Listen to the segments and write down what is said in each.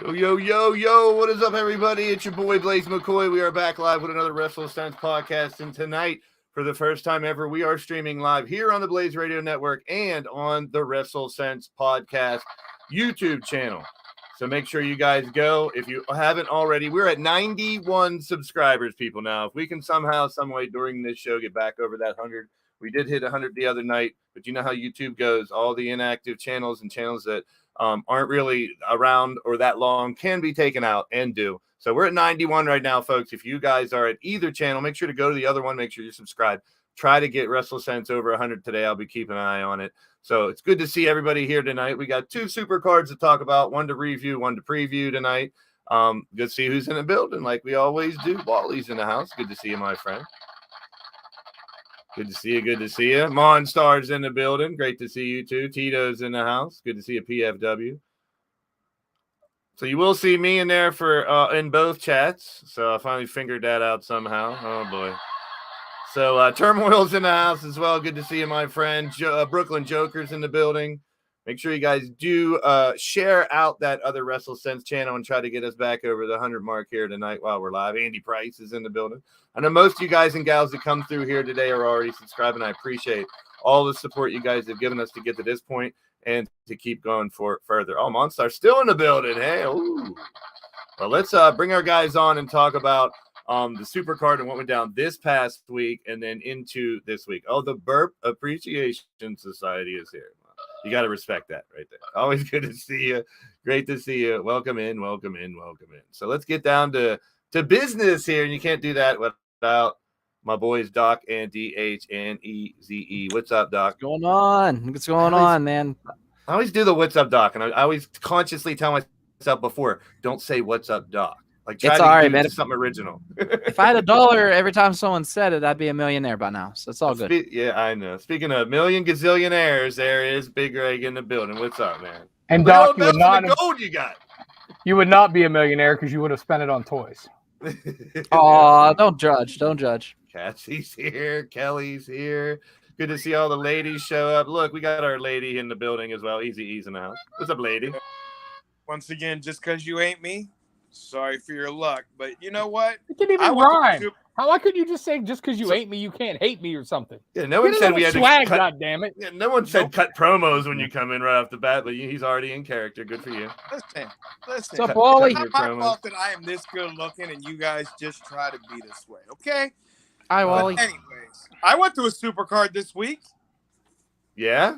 Yo, what is up, everybody? It's your boy, Blaze McCoy. We are back live with another WrestleSense podcast, and tonight, for the first time ever, we are streaming live here on the Blaze Radio Network and on the WrestleSense podcast YouTube channel. So make sure you guys go. If you haven't already, we're at 91 subscribers, people, now. If we can somehow, some way during this show get back over that 100, we did hit 100 the other night, but you know how YouTube goes. All the inactive channels and channels that aren't really around or that long can be taken out and do. So we're at 91 right now, folks. If you guys are at either channel, make sure to go to the other one. Make sure you subscribe. Try to get WrestleSense over 100 today. I'll be keeping an eye on it. So it's good to see everybody here tonight. We got two super cards to talk about, one to review, one to preview tonight. Good to see who's in the building like we always do. Wally's in the house. Good to see you, my friend. Good to see you. Good to see you. Monstar's in the building. Great to see you too. Tito's in the house. Good to see you, PFW. So you will see me in there for in both chats. So I finally figured that out somehow. Oh boy. So Turmoil's in the house as well. Good to see you, my friend. Brooklyn Joker's in the building. Make sure you guys do share out that other WrestleSense channel and try to get us back over the 100 mark here tonight while we're live. Andy Price is in the building. I know most of you guys and gals that come through here today are already subscribing. I appreciate all the support you guys have given us to get to this point and to keep going for further. Oh, Monstar's still in the building. Hey, ooh. Well, let's bring our guys on and talk about the super card and what went down this past week and then into this week. Oh, the Burp Appreciation Society is here. You got to respect that right there. Always good to see you. Great to see you. Welcome in. So let's get down to business here. And you can't do that without my boys, Doc and DHNEZE. What's up, Doc? What's going on, man? I always do the what's up, Doc. And I always consciously tell myself before, don't say what's up, Doc. Like, try it's to all right, do man. Something original. If I had $1 every time someone said it, I'd be a millionaire by now. So it's all good. Yeah, I know. Speaking of million gazillionaires, there is Big Greg in the building. What's up, man? And Doc, you would not be a millionaire because you would have spent it on toys. Oh, don't judge. Cassie's here. Kelly's here. Good to see all the ladies show up. Look, we got our lady in the building as well. Easy E's in the house. What's up, lady? Once again, just because you ain't me, sorry for your luck. But you know what? It didn't even rhyme. Why could you just say just because you ain't me, you can't hate me or something? Yeah, no one said we had swag, to cut. God damn it. Yeah, no one said cut promos when you come in right off the bat, but he's already in character. Good for you. Listen. What's up, Wally? It's not my fault that I am this good looking and you guys just try to be this way, okay? Hi, Wally. But anyways, I went to a supercard this week. Yeah?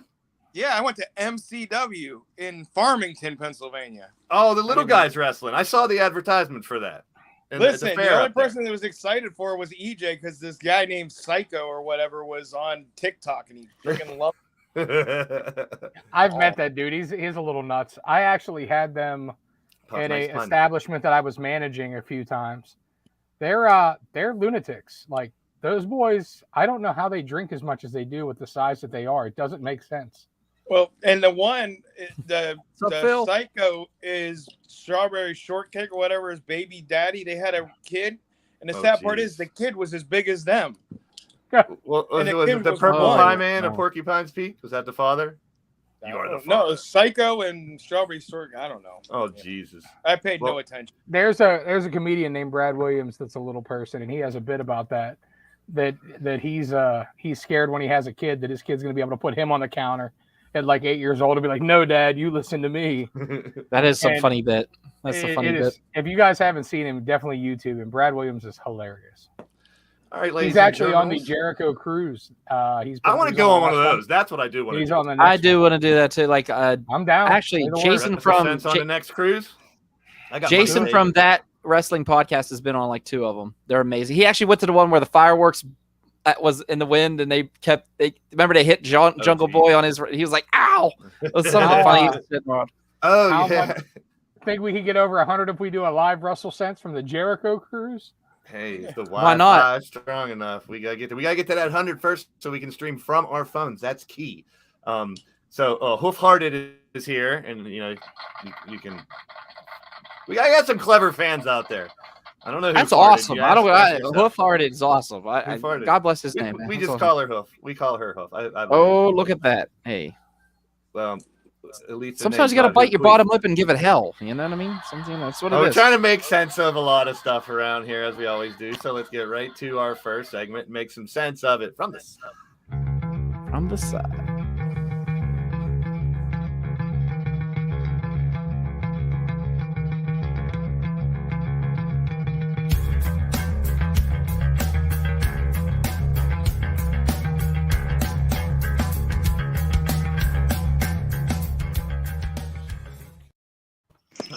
Yeah, I went to MCW in Farmington, Pennsylvania. Oh, the little guys wrestling. I saw the advertisement for that. And listen, the only person that was excited for was EJ because this guy named Psycho or whatever was on TikTok and he freaking loved it. I've met that dude. He's a little nuts. I actually had them at a establishment that I was managing a few times. They're lunatics. Like those boys, I don't know how they drink as much as they do with the size that they are. It doesn't make sense. Well, and the Psycho is Strawberry Shortcake or whatever, his baby daddy. They had a kid, and the sad part is the kid was as big as them. Well, was it the purple pie man of Porcupine's Peak? Was that the father? You are the father. No, Psycho and Strawberry Shortcake. I don't know. Oh, Jesus. I paid no attention. There's a comedian named Brad Williams that's a little person, and he has a bit about that he's scared when he has a kid that his kid's going to be able to put him on the counter at like 8 years old and be like, no, Dad, you listen to me. That is some funny bit. That's a funny bit. If you guys haven't seen him, definitely YouTube him. Brad Williams is hilarious. All right, ladies. He's actually on the Jericho cruise. I want to go on one of those. That's what I do want to do. I do want to do that too. Like, I'm down. Actually, Jason from on the next cruise. Jason from that wrestling podcast has been on like 2 of them. They're amazing. He actually went to the one where the fireworks was in the wind and they hit Jungle Boy on his. He was like, "Ow!" It was some of the funniest shit. Oh yeah. Think we could get over 100 if we do a live WrestleSense from the Jericho cruise? Hey, is the Why not? Strong enough? We gotta get to that 100 first, so we can stream from our phones. That's key. So Hoof Hearted is here, and you can. I got some clever fans out there. I don't know. That's awesome. Hoof Hearted is awesome. God bless his name. We just call her Hoof. We call her Hoof. Oh, look at that. Hey. Well, at least. Sometimes you got to bite your bottom lip and give it hell. You know what I mean? Something that's what it is. We're trying to make sense of a lot of stuff around here, as we always do. So let's get right to our first segment and make some sense of it from the side. From the side.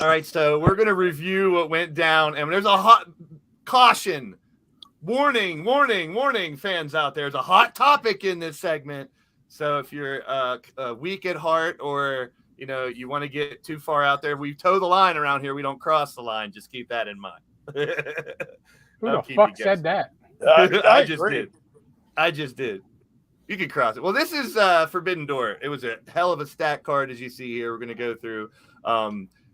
All right, so we're going to review what went down, and there's a hot caution, warning, fans out there. There's a hot topic in this segment. So if you're weak at heart or, you want to get too far out there, we toe the line around here. We don't cross the line. Just keep that in mind. Who the fuck said that? I just did. You can cross it. Well, this is Forbidden Door. It was a hell of a stat card, as you see here. We're going to go through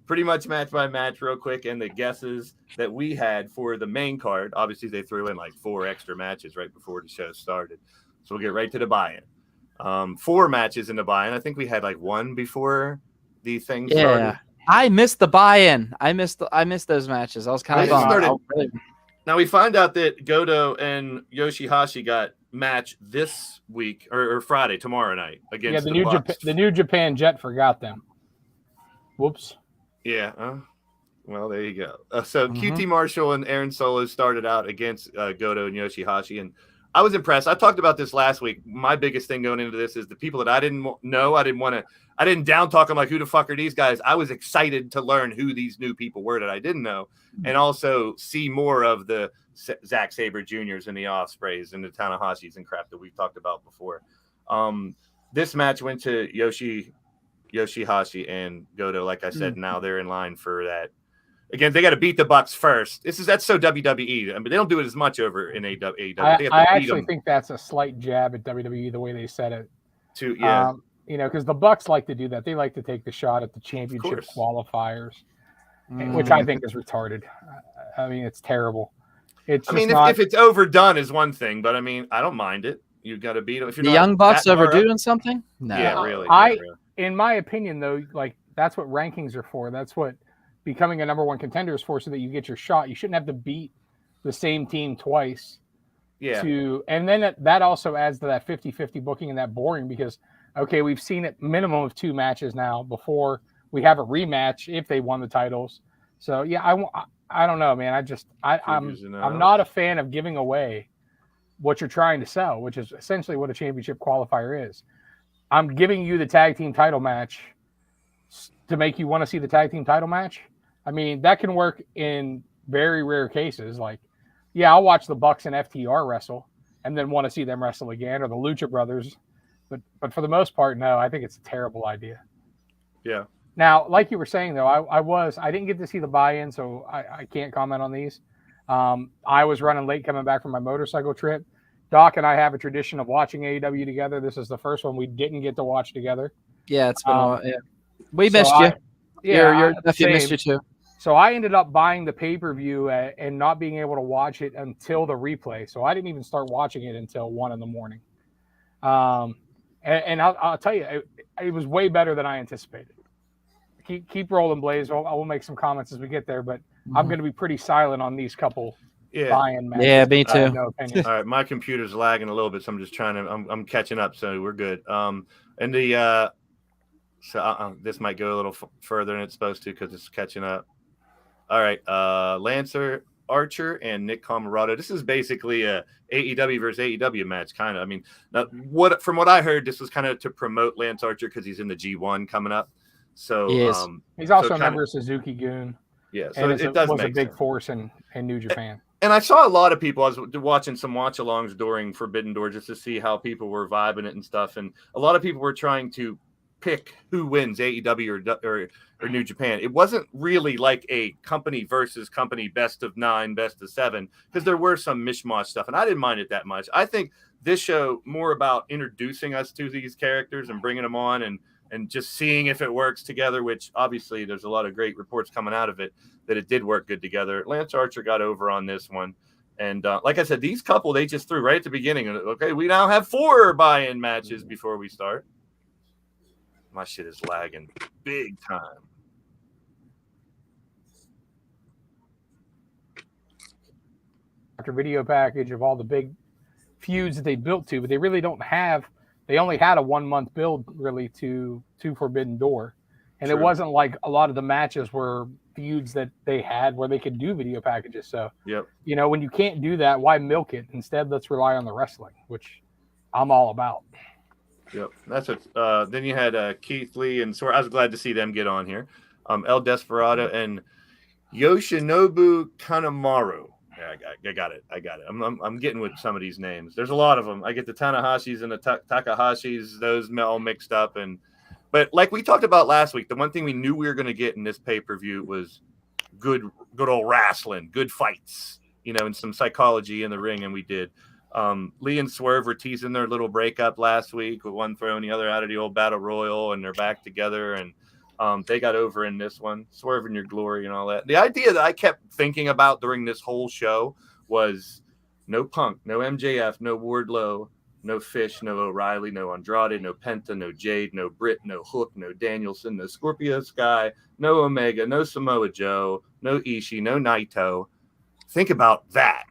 pretty much match by match real quick, and the guesses that we had for the main card. Obviously, they threw in like 4 extra matches right before the show started. So we'll get right to the buy-in. 4 matches in the buy-in. I think we had like 1 before the thing started. Yeah, I missed the buy-in. I missed those matches. I was kind of bummed. Now we find out that Goto and Yoshihashi got match this week or Friday, tomorrow night against the Bucks. The New Japan Jet forgot them. Whoops. Yeah. Well, there you go. So QT Marshall and Aaron Solo started out against Goto and Yoshihashi, and I was impressed. I talked about this last week. My biggest thing going into this is the people that I didn't know. I didn't down talk them like, who the fuck are these guys? I was excited to learn who these new people were that I didn't know, and also see more of the Zack Sabre Juniors and the Ospreys and the Tanahashis and crap that we've talked about before. This match went to Yoshihashi and Goto. Like I said, now they're in line for that. Again, they got to beat the Bucks first. That's so WWE. I mean, they don't do it as much over in AEW. I actually think that's a slight jab at WWE the way they said it. Because the Bucks like to do that. They like to take the shot at the championship qualifiers, which I think is retarded. I mean, it's terrible. If it's overdone is one thing, but I mean, I don't mind it. You've got to beat them. If you're the Young Bucks overdoing something? No. Yeah, really. In my opinion, though, like that's what rankings are for. That's what becoming a number 1 contender is for, so that you get your shot. You shouldn't have to beat the same team twice. Yeah. And then that also adds to that 50-50 booking and that boring because, okay, we've seen it minimum of 2 matches now before we have a rematch if they won the titles. So, yeah, I don't know, man. I'm not a fan of giving away what you're trying to sell, which is essentially what a championship qualifier is. I'm giving you the tag team title match to make you want to see the tag team title match. I mean, that can work in very rare cases. Like, yeah, I'll watch the Bucks and FTR wrestle and then want to see them wrestle again, or the Lucha Brothers. But for the most part, no, I think it's a terrible idea. Yeah. Now, like you were saying, though, I didn't get to see the buy-in, so I can't comment on these. I was running late coming back from my motorcycle trip. Doc and I have a tradition of watching AEW together. This is the first one we didn't get to watch together. Yeah, it's been we missed you. Your nephew missed you too. So I ended up buying the pay-per-view and not being able to watch it until the replay. So I didn't even start watching it until 1 a.m. And I'll tell you, it was way better than I anticipated. Keep rolling, Blaze. I will make some comments as we get there, but I'm going to be pretty silent on these couple buy-in matches. Yeah, me too. No opinion. All right, my computer's lagging a little bit, so I'm just I'm catching up, so we're good. And the this might go a little further than it's supposed to because it's catching up. All right, Lancer Archer and Nick Camarado. This is basically a AEW versus AEW match, kind of. I mean, from what I heard, this was kind of to promote Lance Archer because he's in the G1 coming up. So he's also a member of Suzuki Gun. Yeah, so it does was make a big sense. Force in New Japan. And I saw a lot of people. I was watching some watch-alongs during Forbidden Door just to see how people were vibing it and stuff. And a lot of people were trying to pick who wins, AEW or New Japan. It wasn't really like a company versus company, best of 9, best of 7, because there were some mishmash stuff, and I didn't mind it that much. I think this show more about introducing us to these characters and bringing them on and just seeing if it works together, which obviously there's a lot of great reports coming out of it that it did work good together. Lance Archer got over on this one. And like I said, these couple, they just threw right at the beginning. Okay, we now have 4 buy-in matches before we start. My shit is lagging big time. After video package of all the big feuds that they built to, but they really don't have. They only had a 1 month build really to Forbidden Door, and True. It wasn't like a lot of the matches were feuds that they had where they could do video packages. So, you know, when you can't do that, why milk it? Instead, let's rely on the wrestling, which I'm all about. Yep, that's it. Then you had Keith Lee and I was glad to see them get on here. El Desperado and Yoshinobu Kanemaru. Yeah, I got it. I'm getting with some of these names. There's a lot of them. I get the Tanahashis and the Takahashis, those all mixed up. But like we talked about last week, the one thing we knew we were going to get in this pay-per-view was good old wrestling, good fights, you know, and some psychology in the ring, and we did. Lee and Swerve were teasing their little breakup last week with one throwing the other out of the old battle royal, and they're back together, and they got over in this one. Swerve in your glory and all that. The idea that I kept thinking about during this whole show was no Punk, no MJF, no Wardlow, no Fish, no O'Reilly, no Andrade, no Penta, no Jade, no Britt, no Hook, no Danielson, no Scorpio Sky, no Omega, no Samoa Joe, no Ishii, no Naito. Think about that.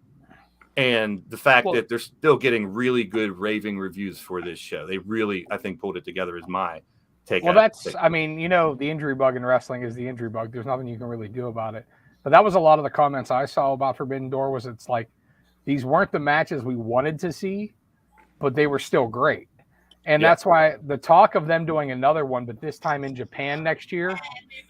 And the fact that they're still getting really good raving reviews for this show. They really, I think, pulled it together as my take. Well, I mean, you know, the injury bug in wrestling is the injury bug. There's nothing you can really do about it. But that was a lot of the comments I saw about Forbidden Door was it's like these weren't the matches we wanted to see, but they were still great. And that's why the talk of them doing another one, but this time in Japan next year,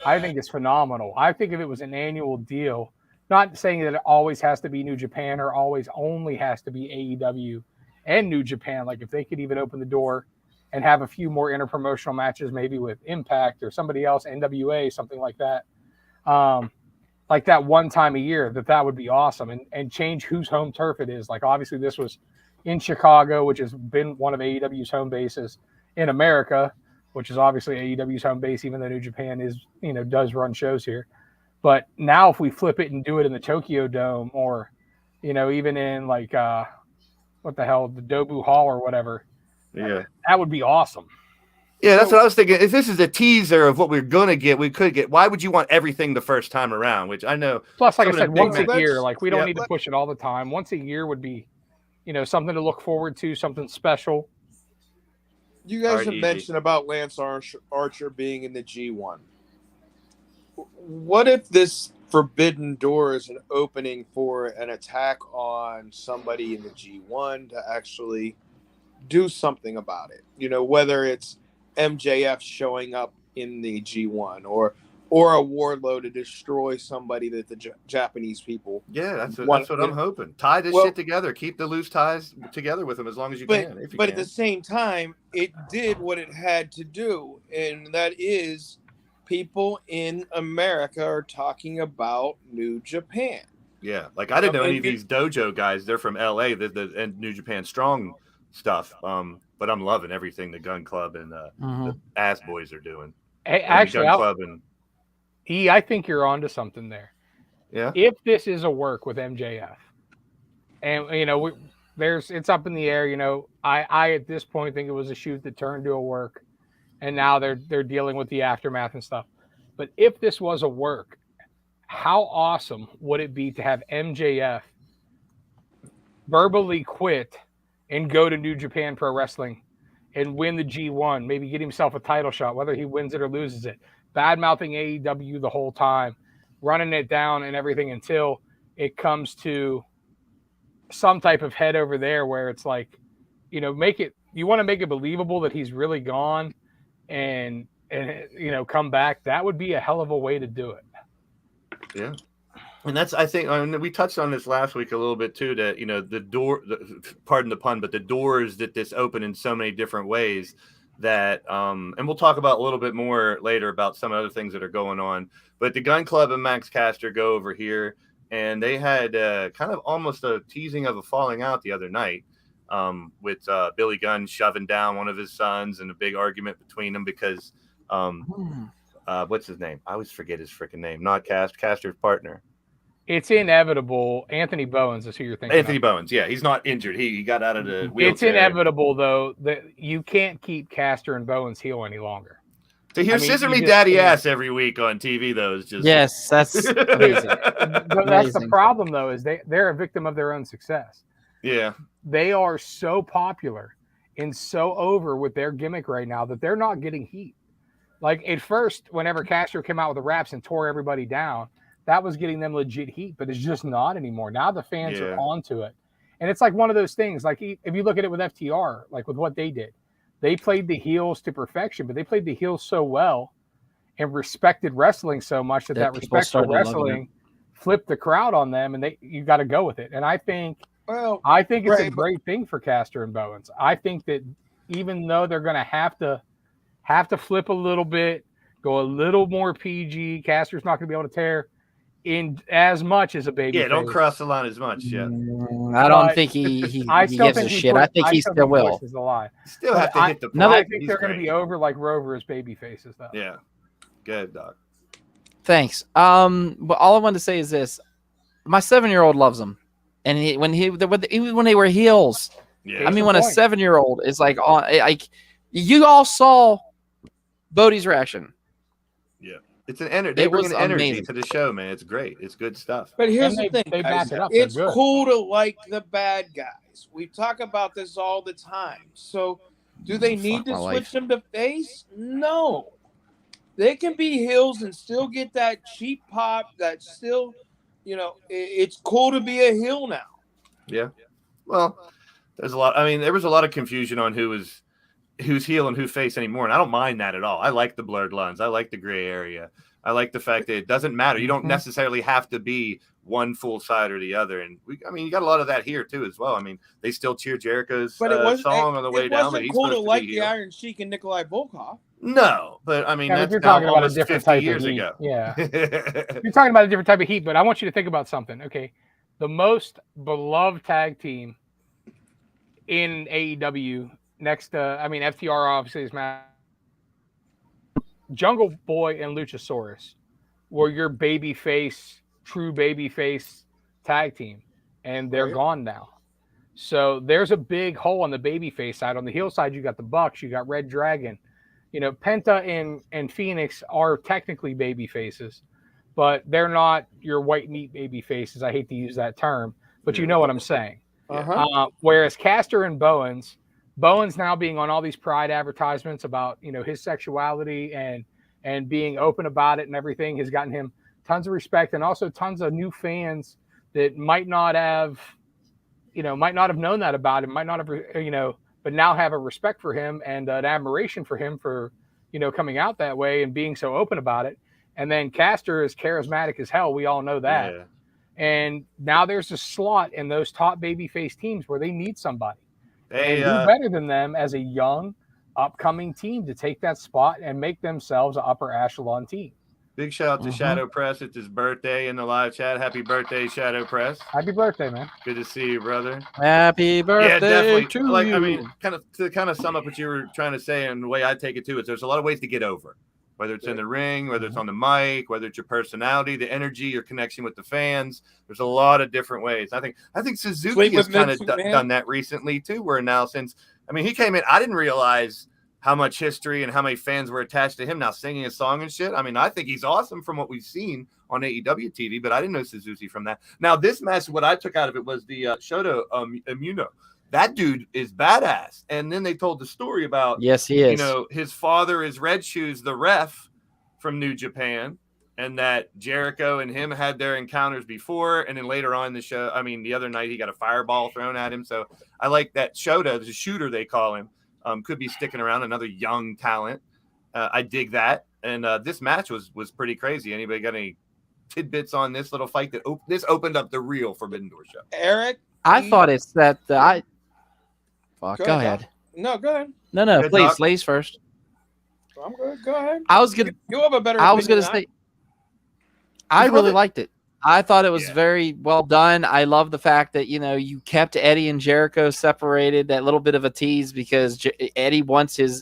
I think is phenomenal. I think if it was an annual deal, not saying that it always has to be New Japan or always only has to be AEW and New Japan. Like if they could even open the door and have a few more interpromotional matches, maybe with Impact or somebody else, NWA, something like that. Like that one time a year, that would be awesome. And change whose home turf it is. Like obviously this was in Chicago, which has been one of AEW's home bases in America, which is obviously AEW's home base, even though New Japan is, you know, does run shows here. But now if we flip it and do it in the Tokyo Dome or, you know, even in like, what the hell, the Dobu Hall or whatever, that would be awesome. Yeah, that's what I was thinking. If this is a teaser of what we're going to get, we could get, why would you want everything the first time around? Which I know. Plus, like I said, once a year, like we don't need to push it all the time. Once a year would be, you know, something to look forward to, something special. You guys have mentioned about Lance Archer being in the G1. What if this Forbidden Door is an opening for an attack on somebody in the G1 to actually do something about it? You know, whether it's MJF showing up in the G1 or a Wardlow to destroy somebody that the Japanese people. Yeah, that's what I'm hoping. Tie this shit together. Keep the loose ties together with them as long as you can. But at the same time, it did what it had to do, and that is people in America are talking about New Japan. Yeah, like I didn't know any of these dojo guys. They're from LA, and New Japan Strong stuff. But I'm loving everything the Gun Club and the Ass Boys are doing. Hey, actually, I think you're onto something there. Yeah. If this is a work with MJF, and you know, it's up in the air. You know, I at this point think it was a shoot that turned to a work. And now they're dealing with the aftermath and stuff. But if this was a work, how awesome would it be to have MJF verbally quit and go to New Japan Pro Wrestling and win the G1, maybe get himself a title shot, whether he wins it or loses it, bad-mouthing AEW the whole time, running it down and everything until it comes to some type of head over there where it's like, you know, you want to make it believable that he's really gone and you know, come back. That would be a hell of a way to do it. Yeah. And that's, I think, we touched on this last week a little bit too, that, you know, pardon the pun, but the doors that this open in so many different ways that, and we'll talk about a little bit more later about some other things that are going on, but the Gun Club and Max Caster go over here and they had kind of almost a teasing of a falling out the other night. With Billy Gunn shoving down one of his sons and a big argument between them because what's his name? I always forget his freaking name. Not Caster's partner. It's inevitable. Anthony Bowens is who you're thinking. Anthony Bowens, yeah, he's not injured. He got out of the wheelchair. It's inevitable though that you can't keep Caster and Bowens heel any longer. To hear Scissor Me Daddy Ass every week on TV, though, is just that's amazing. That's the problem, though, is they're a victim of their own success. Yeah, they are so popular and so over with their gimmick right now that they're not getting heat. Like at first, whenever Caster came out with the raps and tore everybody down, that was getting them legit heat, but it's just not anymore. Now the fans are onto it. And it's like one of those things, like if you look at it with FTR, like with what they did, they played the heels to perfection, but they played the heels so well and respected wrestling so much that respect for wrestling flipped the crowd on them, and you got to go with it. And I think it's a great thing for Caster and Bowens. I think that even though they're going to have to flip a little bit, go a little more PG, Caster's not going to be able to tear in as much as a baby. Yeah, don't cross the line as much. Yeah, I don't think he gives a shit. I think he still will. Is a lie. Still have to hit the point. I think they're going to be over like Rover as baby faces, though. Yeah, good, Doc. Thanks. But all I wanted to say is this: my 7-year-old loves him, and even when they were heels. Yeah. I mean, when a 7-year-old is like on, like you all saw Bodie's reaction. Yeah. It's an energy. They bring an energy to the show, man. It's great. It's good stuff. But here's the thing. It's cool to like the bad guys. We talk about this all the time. So do they need to switch them to face? No. They can be heels and still get that cheap pop that still, it's cool to be a heel now. Yeah. Well, there was a lot of confusion on who's heel and who face anymore, and I don't mind that at all. I like the blurred lines. I like the gray area. I like the fact that it doesn't matter. You don't necessarily have to be one full side or the other. And you got a lot of that here too as well. I mean, they still cheer Jericho's song on the way down. But he's cool to like the Iron Sheik and Nikolai Volkov. No, but I mean, that's you're talking about a different type of heat. Ago. Yeah, you're talking about a different type of heat. But I want you to think about something. Okay, the most beloved tag team in AEW. Next, FTR obviously is Jungle Boy and Luchasaurus were your true babyface tag team, and they're gone now. So there's a big hole on the babyface side. On the heel side, you got the Bucks, you got Red Dragon. Penta and Phoenix are technically baby faces, but they're not your white meat baby faces. I hate to use that term, but you know what I'm saying. Whereas Caster and Bowens now being on all these Pride advertisements about, his sexuality and being open about it and everything has gotten him tons of respect, and also tons of new fans that might not have known that about him, might not have, but now have a respect for him and an admiration for him for, coming out that way and being so open about it. And then Caster is charismatic as hell. We all know that. Yeah. And now there's a slot in those top babyface teams where they need somebody. And do better than them as a young, upcoming team to take that spot and make themselves an upper echelon team. Big shout out to Shadow Press. It's his birthday in the live chat. Happy birthday, Shadow Press. Happy birthday, man. Good to see you, brother. Happy birthday to you. Kind of sum up what you were trying to say, and the way I take it too is there's a lot of ways to get over. Whether it's in the ring, whether it's on the mic, whether it's your personality, the energy, your connection with the fans. There's a lot of different ways. I think Suzuki has kind of done that recently too, where now he came in, I didn't realize how much history and how many fans were attached to him now singing a song and shit. I mean, I think he's awesome from what we've seen on AEW TV, but I didn't know Suzuki from that. Now, this match, what I took out of it was the Shota Immuno. That dude is badass. And then they told the story about, yes, he is. His father is Red Shoes, the ref from New Japan, and that Jericho and him had their encounters before. And then later on in the show, the other night he got a fireball thrown at him. So I like that Shota, the shooter they call him, could be sticking around, another young talent. I dig that. And this match was pretty crazy. Anybody got any tidbits on this little fight that this opened up the real Forbidden Door show? Eric? I thought it's that Go ahead. No, go ahead. No, good please, ladies first. I'm good. Go ahead. You have a better. I was gonna say. I really liked it. I thought it was very well done. I love the fact that you kept Eddie and Jericho separated. That little bit of a tease because Eddie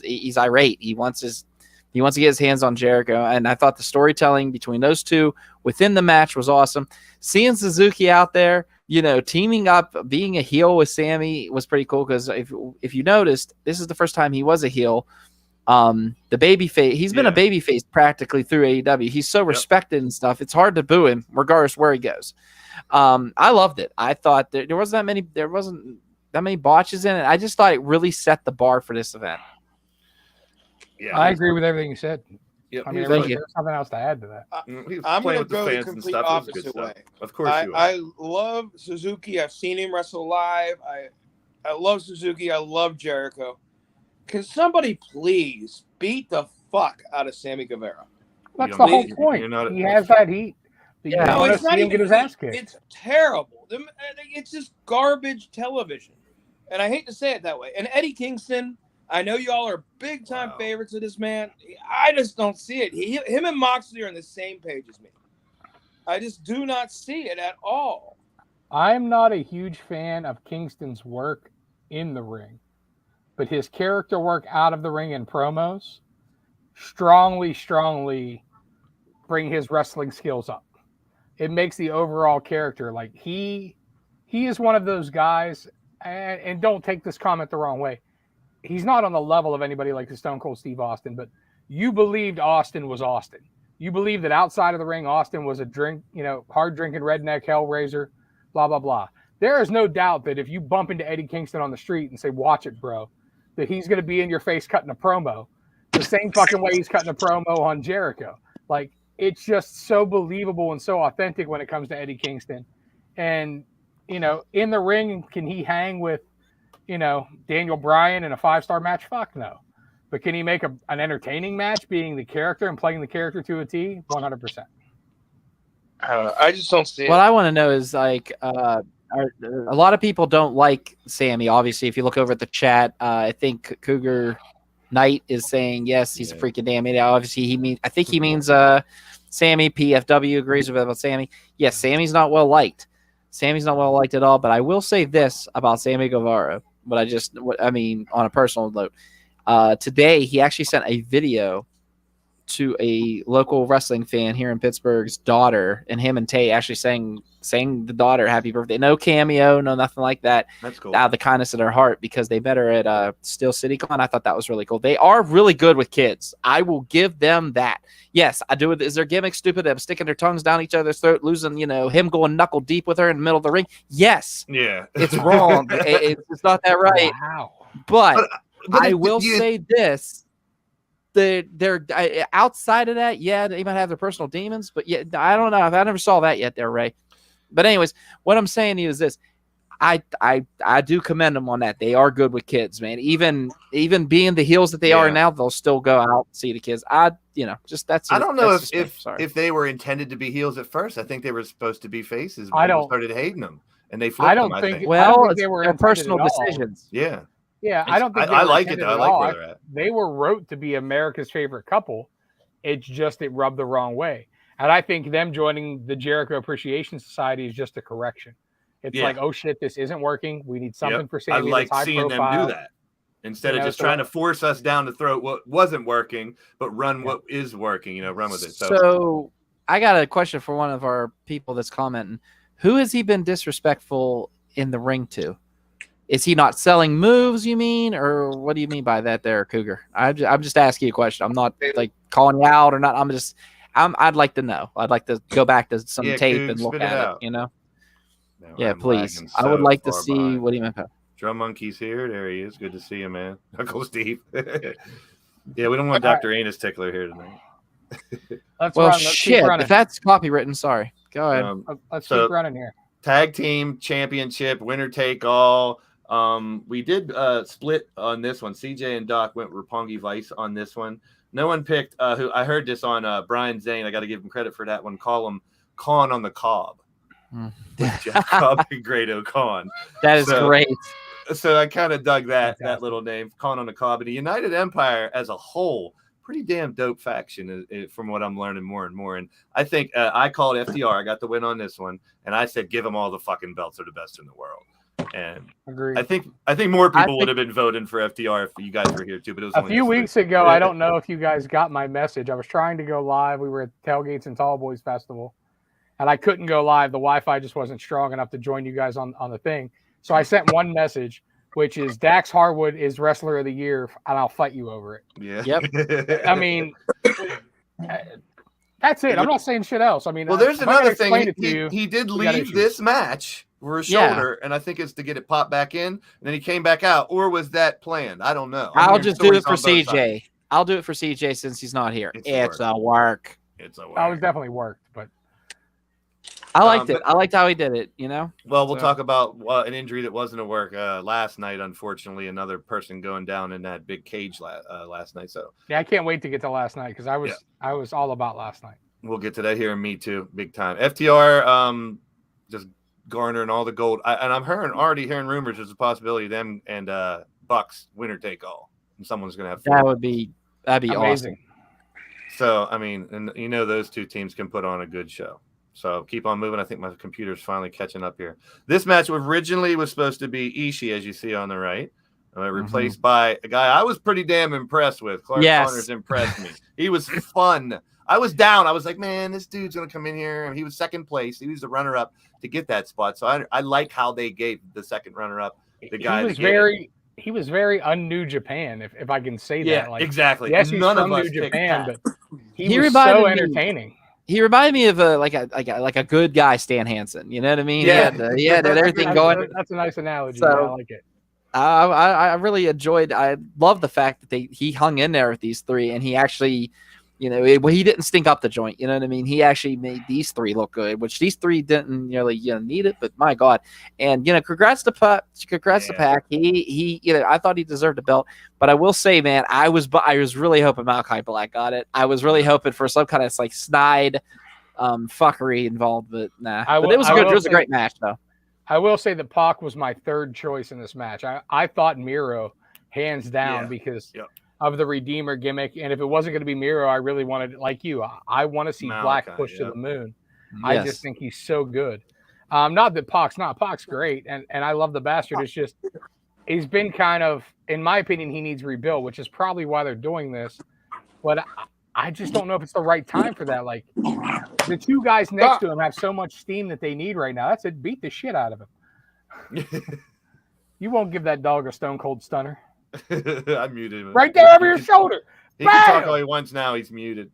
he's irate. He wants to get his hands on Jericho, and I thought the storytelling between those two within the match was awesome. Seeing Suzuki out there, teaming up, being a heel with Sammy was pretty cool because if you noticed, this is the first time he was a heel The baby face, he's been a baby face practically through AEW. He's so respected and stuff. It's hard to boo him regardless where he goes. I loved it. I thought there wasn't that many botches in it. I just thought it really set the bar for this event. Yeah, I agree with everything you said. Yep. I mean, there's something else to add to that. I'm going to go the complete opposite way. Of course, I love Suzuki. I've seen him wrestle live. I love Suzuki. I love Jericho. Can somebody please beat the fuck out of Sammy Guevara? That's the whole point. He has that heat. No, it's not even get his ass kicked. It's terrible. It's just garbage television. And I hate to say it that way. And Eddie Kingston, I know y'all are big time favorites of this man. I just don't see it. Him and Moxley are on the same page as me. I just do not see it at all. I'm not a huge fan of Kingston's work in the ring, but his character work out of the ring and promos strongly bring his wrestling skills up. It makes the overall character like he is one of those guys, and don't take this comment the wrong way. He's not on the level of anybody like the Stone Cold Steve Austin, but you believed Austin was Austin. You believed that outside of the ring, Austin was a hard drinking redneck hellraiser, blah, blah, blah. There is no doubt that if you bump into Eddie Kingston on the street and say, watch it, bro, that he's going to be in your face cutting a promo the same fucking way he's cutting a promo on Jericho. Like, it's just so believable and so authentic when it comes to Eddie Kingston. And, in the ring, can he hang with, Daniel Bryan in a 5-star match? Fuck no. But can he make an entertaining match being the character and playing the character to a T? 100%. I don't know. I just don't see it. What I want to know is like, a lot of people don't like Sammy. Obviously, if you look over at the chat, I think Cougar Knight is saying yes, he's a freaking damn idiot. Obviously, I think he means Sammy. PFW agrees with Sammy. Yes, Sammy's not well liked. Sammy's not well liked at all. But I will say this about Sammy Guevara. On a personal note, today he actually sent a video to a local wrestling fan here in Pittsburgh's daughter, and him and Tay actually sang the daughter happy birthday. No cameo, no nothing like that. That's cool. Out of the kindness of their heart, because they met her at Steel City Con. I thought that was really cool. They are really good with kids. I will give them that. Yes, I do. Is their gimmick stupid? Them sticking their tongues down each other's throat, losing, him going knuckle deep with her in the middle of the ring. Yes. Yeah. It's wrong. It's not that right. Wow. But I will say this. They're outside of that, they might have their personal demons, but I don't know. I never saw that yet there, Ray. But anyways, what I'm saying is this. I do commend them on that. They are good with kids, man. Even being the heels that they are now, they'll still go out and see the kids. I don't know if they were intended to be heels at first. I think they were supposed to be faces. People started hating them, and they flipped them. I think they were personal decisions. Yeah. Yeah, I don't think I like it though. I like where they're at. They were wrote to be America's favorite couple. It's just it rubbed the wrong way. And I think them joining the Jericho Appreciation Society is just a correction. It's like, oh shit, this isn't working. We need something for Sammy. I like seeing them do that instead of just trying to force us down the throat what wasn't working, but run what is working. Run with it. So I got a question for one of our people that's commenting. Who has he been disrespectful in the ring to? Is he not selling moves, you mean? Or what do you mean by that there, Cougar? I'm just asking you a question. I'm not like calling you out or not. I'd like to know. I'd like to go back to some tape and look at it, No, please. I would like to see what he meant. Drum Monkey's here. There he is. Good to see you, man. Uncle Steve. We don't want Dr. Anus Tickler here tonight. Shit. If that's copywritten, sorry. Go ahead. Let's keep running here. Tag team championship, winner take all. We did split on this one. CJ and Doc went Roppongi Vice on this one. No one picked who I heard this on Brian Zane. I got to give him credit for that one. Call him Khan on the Cobb. Jack Cobb and Grado Khan. That is great. So I kind of dug that little name, Khan on the Cobb. And the United Empire as a whole, pretty damn dope faction from what I'm learning more and more. And I think I called FTR. I got the win on this one. And I said, give them all the fucking belts. They're the best in the world. And agreed. I think more people would have been voting for FTR if you guys were here too. But it was a few weeks ago. I don't know if you guys got my message. I was trying to go live. We were at Tailgates and Tall Boys Festival, and I couldn't go live. The Wi-Fi just wasn't strong enough to join you guys on the thing. So I sent one message. which is Dax Harwood is Wrestler of the Year, and I'll fight you over it. Yeah. Yep. I mean, that's it. I'm not saying shit else. I mean, well, there's another thing. He did leave this match for a shoulder, and I think it's to get it popped back in, and then he came back out. Or was that planned? I don't know. I'll just do it for CJ. I'll do it for CJ since he's not here. It's a work. It's a work. I was definitely worked, but I liked it. I liked how he did it, you know? Well, we'll talk about an injury that wasn't a work. Last night, unfortunately, another person going down in that big cage last night. So yeah, I can't wait to get to last night because I was all about last night. We'll get to that here in Me Too, big time. FTR just garnering all the gold. And I'm already hearing rumors there's a possibility of them and Bucks winner take all. And someone's going to have fun. That'd be amazing. Awesome. So, I mean, and those two teams can put on a good show. So keep on moving. I think my computer's finally catching up here. This match originally was supposed to be Ishii, as you see on the right, replaced by a guy I was pretty damn impressed with. Clark Connors impressed me. He was fun. I was down. I was like, man, this dude's going to come in here. And he was second place. He was the runner-up to get that spot. So I like how they gave the second runner-up the guy. He was very un-New Japan, if I can say that. Yeah, exactly. Yes, he's None from of us New Japan, but he was so entertaining. He reminded me of a good guy, Stan Hansen. You know what I mean? Yeah, he had everything going. That's a nice analogy. So, I like it. I really enjoyed. I love the fact that he hung in there with these three, and he actually, he didn't stink up the joint. You know what I mean? He actually made these three look good, which these three didn't really need it. But my God, and congrats to Pac. He I thought he deserved a belt, but I will say, man, I was really hoping Malachi Black got it. I was really hoping for some kind of snide fuckery involved, but nah. But it was good. It was a great match, though. I will say that Pac was my third choice in this match. I thought Miro hands down because of the Redeemer gimmick. And if it wasn't going to be Miro, I really wanted, like you, I want to see Black push to the moon. Yes. I just think he's so good. Not that Pac's great. And I love the bastard. It's just, he's been kind of, in my opinion, he needs rebuild, which is probably why they're doing this. But I just don't know if it's the right time for that. Like, the two guys next to him have so much steam that they need right now. That's it. Beat the shit out of him. You won't give that dog a stone cold stunner. I muted him. Right there over your shoulder. He can talk all he wants now. He's muted.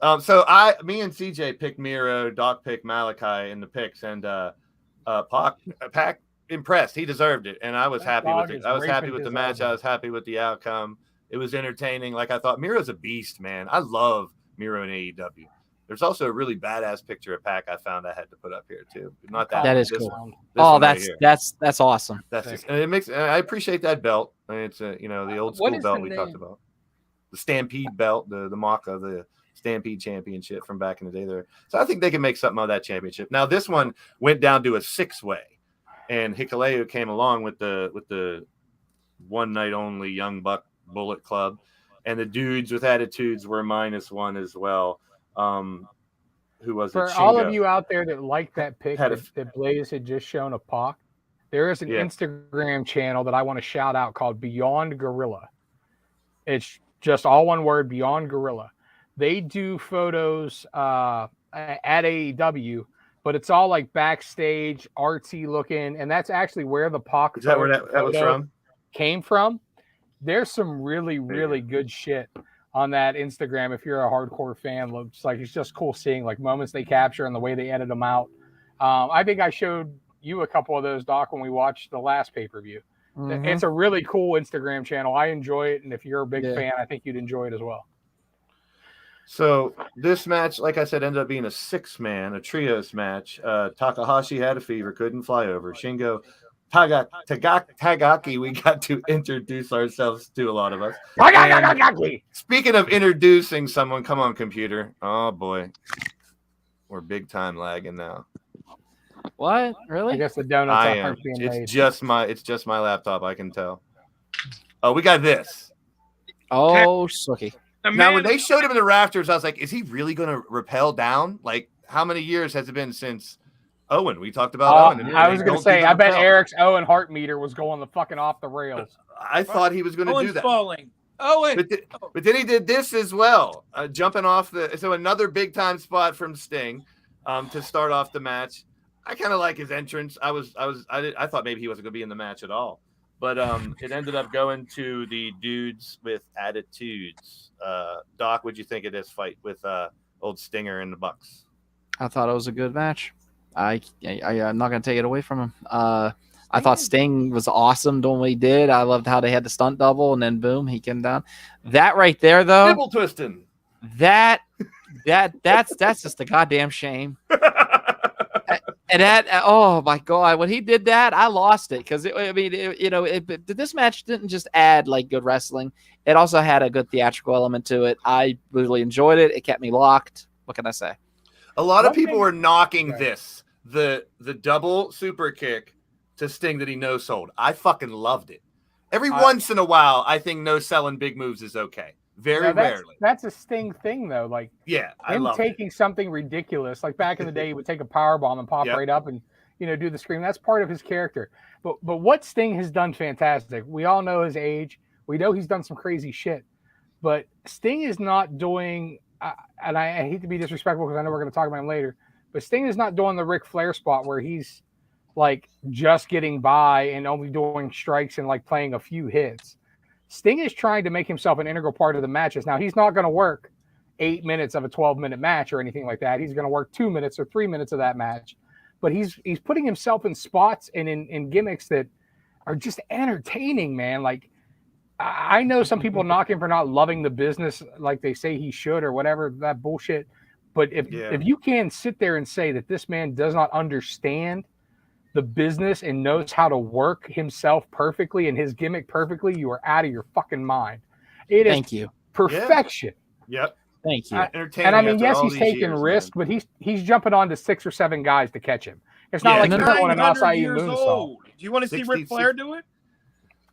So me and CJ picked Miro. Doc picked Malachi in the picks, and Pac impressed. He deserved it, and I was happy with it. I was happy with the match. I was happy with the outcome. It was entertaining. Like I thought, Miro's a beast, man. I love Miro in AEW. There's also a really badass picture of Pac I found I had to put up here too. Not that. That is cool. Oh, that's awesome. That's just, and it makes. I appreciate that belt. I mean, it's the old school belt we talked about. The Stampede belt, the Maka, the Stampede Championship from back in the day there. So I think they can make something out of that championship. Now this one went down to a 6-way, and Hikuleo came along with the one night only Young Buck Bullet Club, and the dudes with attitudes were -1 as well. Who was for it? For all of you out there that like that pic that Blaze had just shown of Pac, there is an Instagram channel that I want to shout out called Beyond Gorilla. It's just all one word, Beyond Gorilla. They do photos at AEW, but it's all like backstage, artsy looking, and that's actually where the Pac is that where that was from? Came from. There's some really, really good shit on that Instagram. If you're a hardcore fan, looks like it's just cool seeing like moments they capture and the way they edit them out. I think I showed you a couple of those, Doc, when we watched the last pay-per-view. Mm-hmm. It's a really cool Instagram channel. I enjoy it, and if you're a big fan, I think you'd enjoy it as well. So this match, like I said, ended up being a 6-man, a trios match. Takahashi had a fever, couldn't fly over. Shingo Tagaki, we got to introduce ourselves to, a lot of us. Speaking of introducing someone, come on, computer. Oh boy, we're big time lagging now. What? Really? I guess the donuts aren't being made. It's just my laptop. I can tell. Oh, we got this. Oh, sucky. Now, when they showed him in the rafters, I was like, is he really going to rappel down? Like, how many years has it been since Owen? We talked about Owen. I was going to say, I bet Eric's Owen heart meter was going the fucking off the rails. I thought he was going to do that. Falling. Owen. But then he did this as well, jumping off so another big time spot from Sting to start off the match. I kind of like his entrance. I thought maybe he wasn't going to be in the match at all, but it ended up going to the dudes with attitudes. Doc, what'd you think of this fight with old Stinger and the Bucks? I thought it was a good match. I'm not going to take it away from him. I thought Sting was awesome doing what he did. I loved how they had the stunt double, and then boom, he came down. That right there, though, nipple twisting. That's just a goddamn shame. And that, oh my God, when he did that, I lost it because this match didn't just add like good wrestling; it also had a good theatrical element to it. I really enjoyed it. It kept me locked. What can I say? A lot of people were knocking the double super kick to Sting that he no-sold. I fucking loved it. Every once in a while, I think no-selling big moves is okay. Very rarely. That's a Sting thing, though. Like, him taking something ridiculous. Like back in the day, he would take a power bomb and pop right up and do the scream. That's part of his character. But what Sting has done fantastic. We all know his age. We know he's done some crazy shit. But Sting is not doing. And I hate to be disrespectful because I know we're going to talk about him later. But Sting is not doing the Ric Flair spot where he's like just getting by and only doing strikes and like playing a few hits. Sting is trying to make himself an integral part of the matches. Now, he's not going to work 8 minutes of a 12-minute match or anything like that. He's going to work 2 minutes or 3 minutes of that match. But he's putting himself in spots and in gimmicks that are just entertaining, man. Like, I know some people knock him for not loving the business like they say he should or whatever, that bullshit. But if you can sit there and say that this man does not understand the business and knows how to work himself perfectly and his gimmick perfectly, you are out of your fucking mind. It is perfection. Yep. Thank you. And I mean, yes, he's taking risks, but he's jumping on to 6 or 7 guys to catch him. It's not like he's doing an acai moonsault. Do you want to see Ric Flair do it?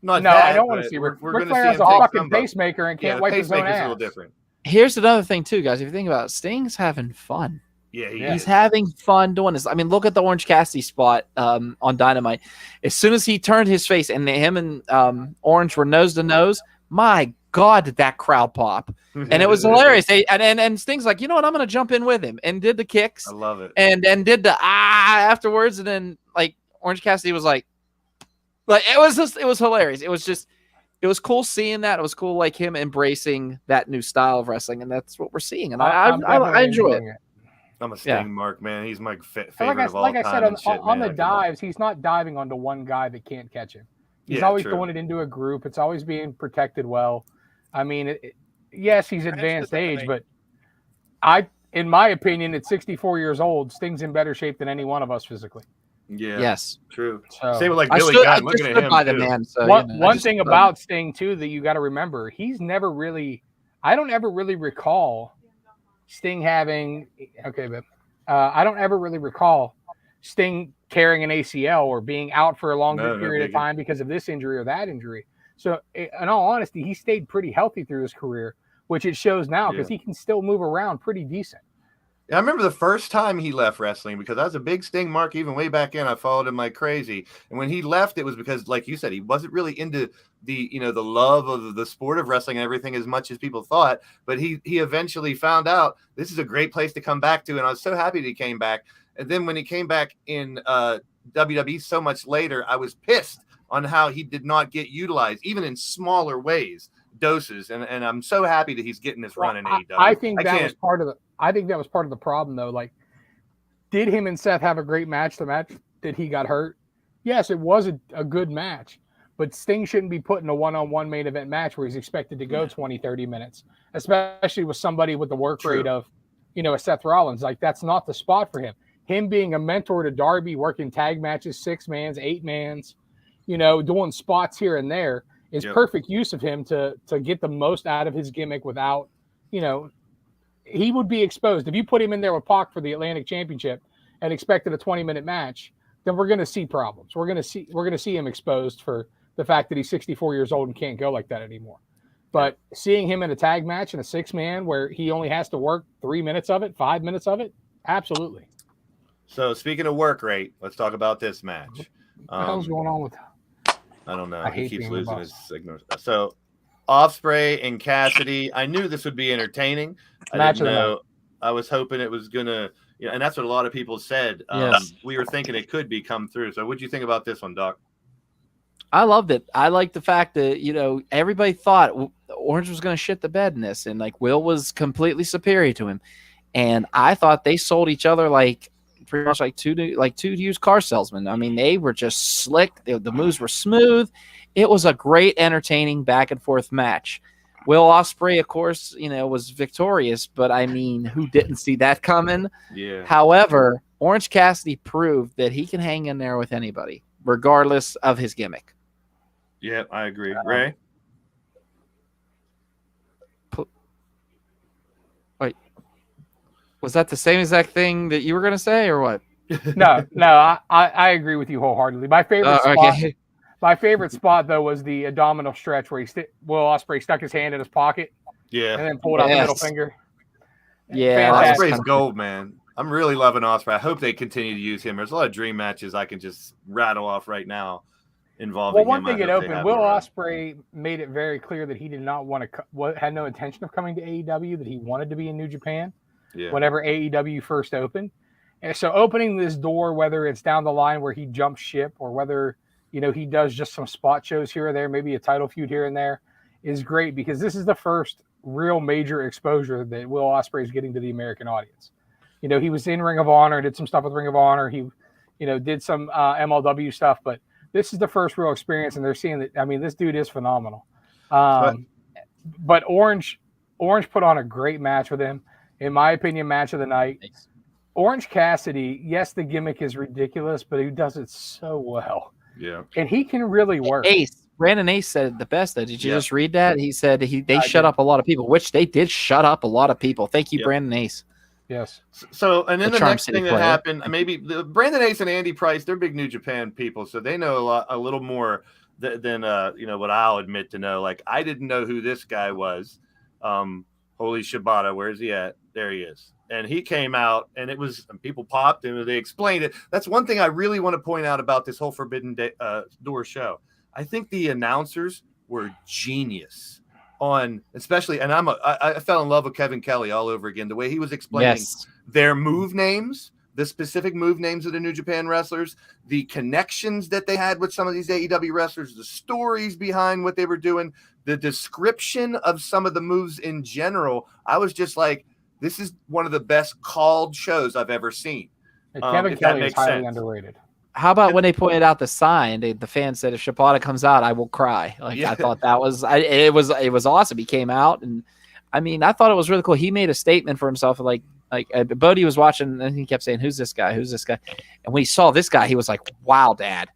No, I don't want to see Ric Flair as a fucking pacemaker and can't wipe his own ass. A little different. Here's another thing too, guys. If you think about it, Sting's having fun. Yeah, he's having fun doing this. I mean, look at the Orange Cassidy spot on Dynamite. As soon as he turned his face and him and Orange were nose to nose, my God, did that crowd pop. And it was hilarious. And Sting's like, you know what, I'm going to jump in with him, and did the kicks. I love it. And did the afterwards. And then like Orange Cassidy was like it was hilarious. It was cool seeing that. It was cool like him embracing that new style of wrestling. And that's what we're seeing. And I enjoy it. I'm a Sting mark, man. He's my favorite of all like time. I said, on the dives, he's not diving onto one guy that can't catch him. He's always throwing it into a group. It's always being protected well. I mean, yes, he's advanced age, but in my opinion, at 64 years old, Sting's in better shape than any one of us physically. Yeah. Yes. True. So, same with like Billy Gunn. Looking at him, by the man. So, one thing about Sting too that you got to remember, I don't ever really recall Sting having I don't ever really recall Sting carrying an ACL or being out for a longer period of time because of this injury or that injury. So in all honesty, he stayed pretty healthy through his career, which it shows now because he can still move around pretty decent. I remember the first time he left wrestling because I was a big Sting mark even way back in. I followed him like crazy. And when he left, it was because, like you said, he wasn't really into the love of the sport of wrestling and everything as much as people thought. But he eventually found out this is a great place to come back to. And I was so happy that he came back. And then when he came back in WWE so much later, I was pissed on how he did not get utilized, even in smaller ways, doses. And I'm so happy that he's getting this run in AEW. I think that was part of the problem, though. Like, did him and Seth have a great match? The match that he got hurt? Yes, it was a good match. But Sting shouldn't be put in a one-on-one main event match where he's expected to go 20, 30 minutes, especially with somebody with the work rate of, a Seth Rollins. Like, that's not the spot for him. Him being a mentor to Darby, working tag matches, 6-mans, 8-mans, doing spots here and there is perfect use of him to get the most out of his gimmick without, he would be exposed. If you put him in there with Pac for the Atlantic Championship and expected a 20-minute match, then we're going to see problems. We're going to see him exposed for the fact that he's 64 years old and can't go like that anymore. But seeing him in a tag match in a 6-man where he only has to work 3 minutes of it, 5 minutes of it, absolutely. So speaking of work rate, let's talk about this match. What the hell's going on with? I don't know. He keeps losing his signals. So Ospreay and Cassidy. I knew this would be entertaining. I didn't know. I was hoping it was gonna, Yeah, and that's what a lot of people said. Yes. We were thinking it could be come through. So what'd you think about this one, Doc? I loved it. I liked the fact that, everybody thought Orange was going to shit the bed in this, and like Will was completely superior to him. And I thought they sold each other like pretty much like two used car salesmen. I mean, they were just slick. The moves were smooth. It was a great, entertaining back and forth match. Will Ospreay, of course, was victorious, but I mean, who didn't see that coming? Yeah. However, Orange Cassidy proved that he can hang in there with anybody, regardless of his gimmick. Yeah, I agree. Ray? Wait. Was that the same exact thing that you were going to say, or what? No, I agree with you wholeheartedly. My favorite spot. Okay. My favorite spot, though, was the abdominal stretch where Will Ospreay stuck his hand in his pocket. Yeah. And then pulled out the middle finger. Yeah. Ospreay's gold, man. I'm really loving Ospreay. I hope they continue to use him. There's a lot of dream matches I can just rattle off right now involving him. Well, one thing it opened, Will Ospreay made it very clear that he did not want to, had no intention of coming to AEW, that he wanted to be in New Japan whenever AEW first opened. And so opening this door, whether it's down the line where he jumps ship or whether he does just some spot shows here or there, maybe a title feud here and there, is great because this is the first real major exposure that Will Ospreay is getting to the American audience. He was in Ring of Honor, did some stuff with Ring of Honor. He, did some MLW stuff, but this is the first real experience, and they're seeing that. I mean, this dude is phenomenal. But Orange put on a great match with him. In my opinion, match of the night. Thanks. Orange Cassidy, yes, the gimmick is ridiculous, but he does it so well. Yeah. And he can really work. Brandon Ace said it the best, though. Did you just read that? He said they shut up a lot of people, which they did shut up a lot of people. Thank you, Brandon Ace. Yes. So, and then the next thing that happened, maybe Brandon Ace and Andy Price, they're big New Japan people, so they know a little more than what I'll admit to know. Like, I didn't know who this guy was. Holy Shibata, where's he at? There he is. And he came out, and people popped, and they explained it. That's one thing I really want to point out about this whole Forbidden Door show. I think the announcers were genius especially, and I fell in love with Kevin Kelly all over again. The way he was explaining their move names, the specific move names of the New Japan wrestlers, the connections that they had with some of these AEW wrestlers, the stories behind what they were doing, the description of some of the moves in general. I was just like, this is one of the best called shows I've ever seen. Kevin Kelly is highly underrated. How about when they pointed out the sign? The fan said, "If Shibata comes out, I will cry." I thought that was it was awesome. He came out, and I mean, I thought it was really cool. He made a statement for himself, like Bodie was watching, and he kept saying, "Who's this guy? Who's this guy?" And when he saw this guy, he was like, "Wow, Dad,